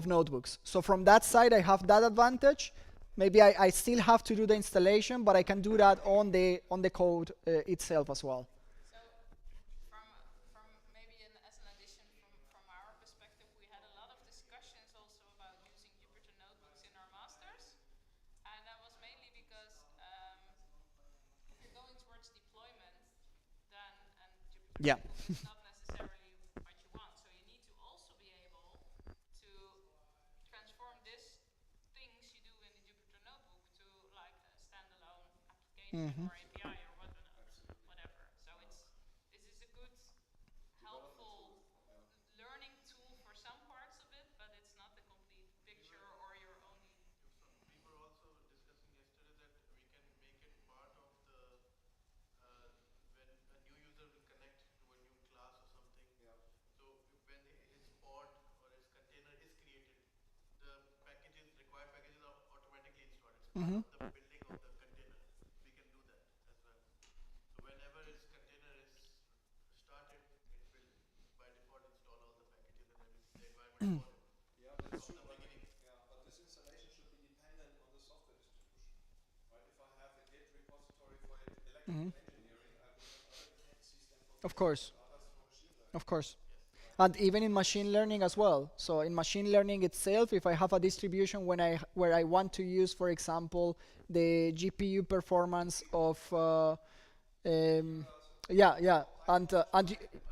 notebooks. So from that side, I have that advantage. Maybe I still have to do the installation, but I can do that on the code itself as well. So from maybe as an addition from our perspective, we had a lot of discussions also about using Jupyter notebooks in our masters, and that was mainly because if you're going towards deployment, then and Jupyter Yeah. notebooks is not necessarily what you want. So you need to also be able to transform this things you do in the Jupyter notebook to like a standalone application or API or whatever. So this is a good, helpful learning tool for some parts of it, but it's not the complete picture or your only. So we were also discussing yesterday that we can make it part of the when a new user will connect to a new class or something. Yeah. So when his pod or his container is created, the required packages are automatically installed. It's part of the building of the container. We can do that as well. So whenever its container is started, it will by default install all the packages and everything, the environment for it. Yeah, that's true. From the beginning. Yeah, but this installation should be dependent on the software distribution, right? If I have a Git repository for electrical engineering, I will have other dependencies than for Of course. others for machine learning. Of course. And even in machine learning as well. So in machine learning itself, if I have a distribution where I want to use, for example, the GPU performance of and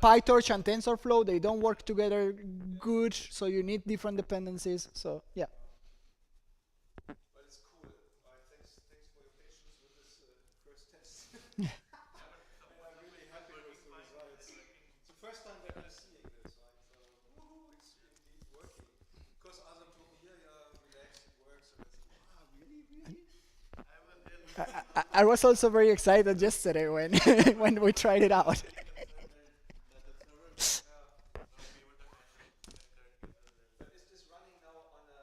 PyTorch and TensorFlow, they don't work together good, so you need different dependencies. So yeah. But it's cool. Thanks for your patience with this first test. And I'm really happy with the results. It's the first time that we're seeing this, right? So, woohoo, it's indeed working. Because Azam told me, yeah, relax, it works. And I said, wow, really? I was also very excited yesterday when when we tried it out. But is this running now on a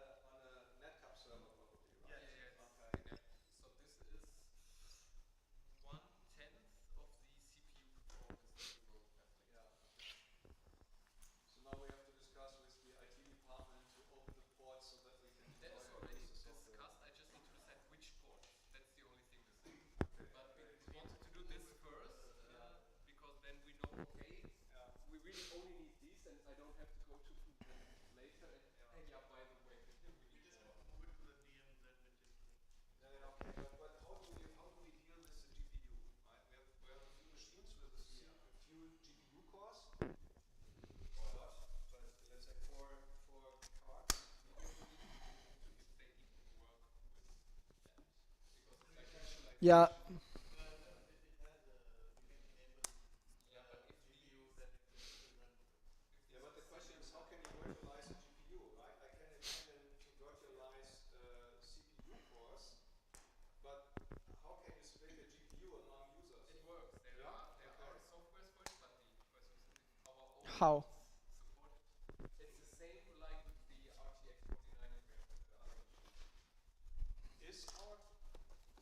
NetCap server probably, right? Okay. So this is 1/10 of the CPU performance that you will have later. So now we have to discuss with the IT department to open the ports so that we can That is deploy already the software. discussed. I just need to decide which port. That's the only thing missing. Okay. But we wanted to do this first because then we know, okay, we really only need these, and I don't have to go to them later. And yeah, by the way, we need We just more. have to move it to the DMZ, which is Yeah, okay, but how do we deal with the GPU? Right? We have a few machines with a few GPU cores. But let's say for cards, We also need to look into if they even work with that. Because it's like visualization. Yeah. it has we can enable Yeah, but if GPU, then it will run. yeah, but the question is how can you virtualize a GPU, right? I can imagine to virtualize CPU cores, but how can you split a GPU among users? it works. There Yeah? are softwares for it, but the question is if our own How? support it. It's the same like with the RTX 4090 we have with the other machines. Is our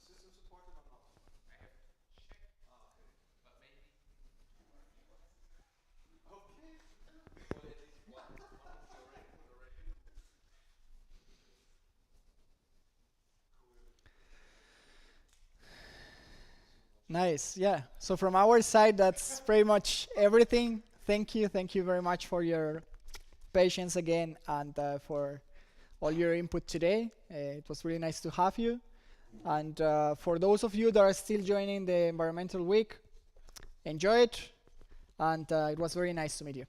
system supported or not? I have to check, Okay. but maybe. Okay. Or at least one of the already put already. Nice. Yeah. So from our side, that's pretty much everything. Thank you. Thank you very much for your patience again and for all your input today. It was really nice to have you. And for those of you that are still joining the Environmental Week, enjoy it. And it was very nice to meet you.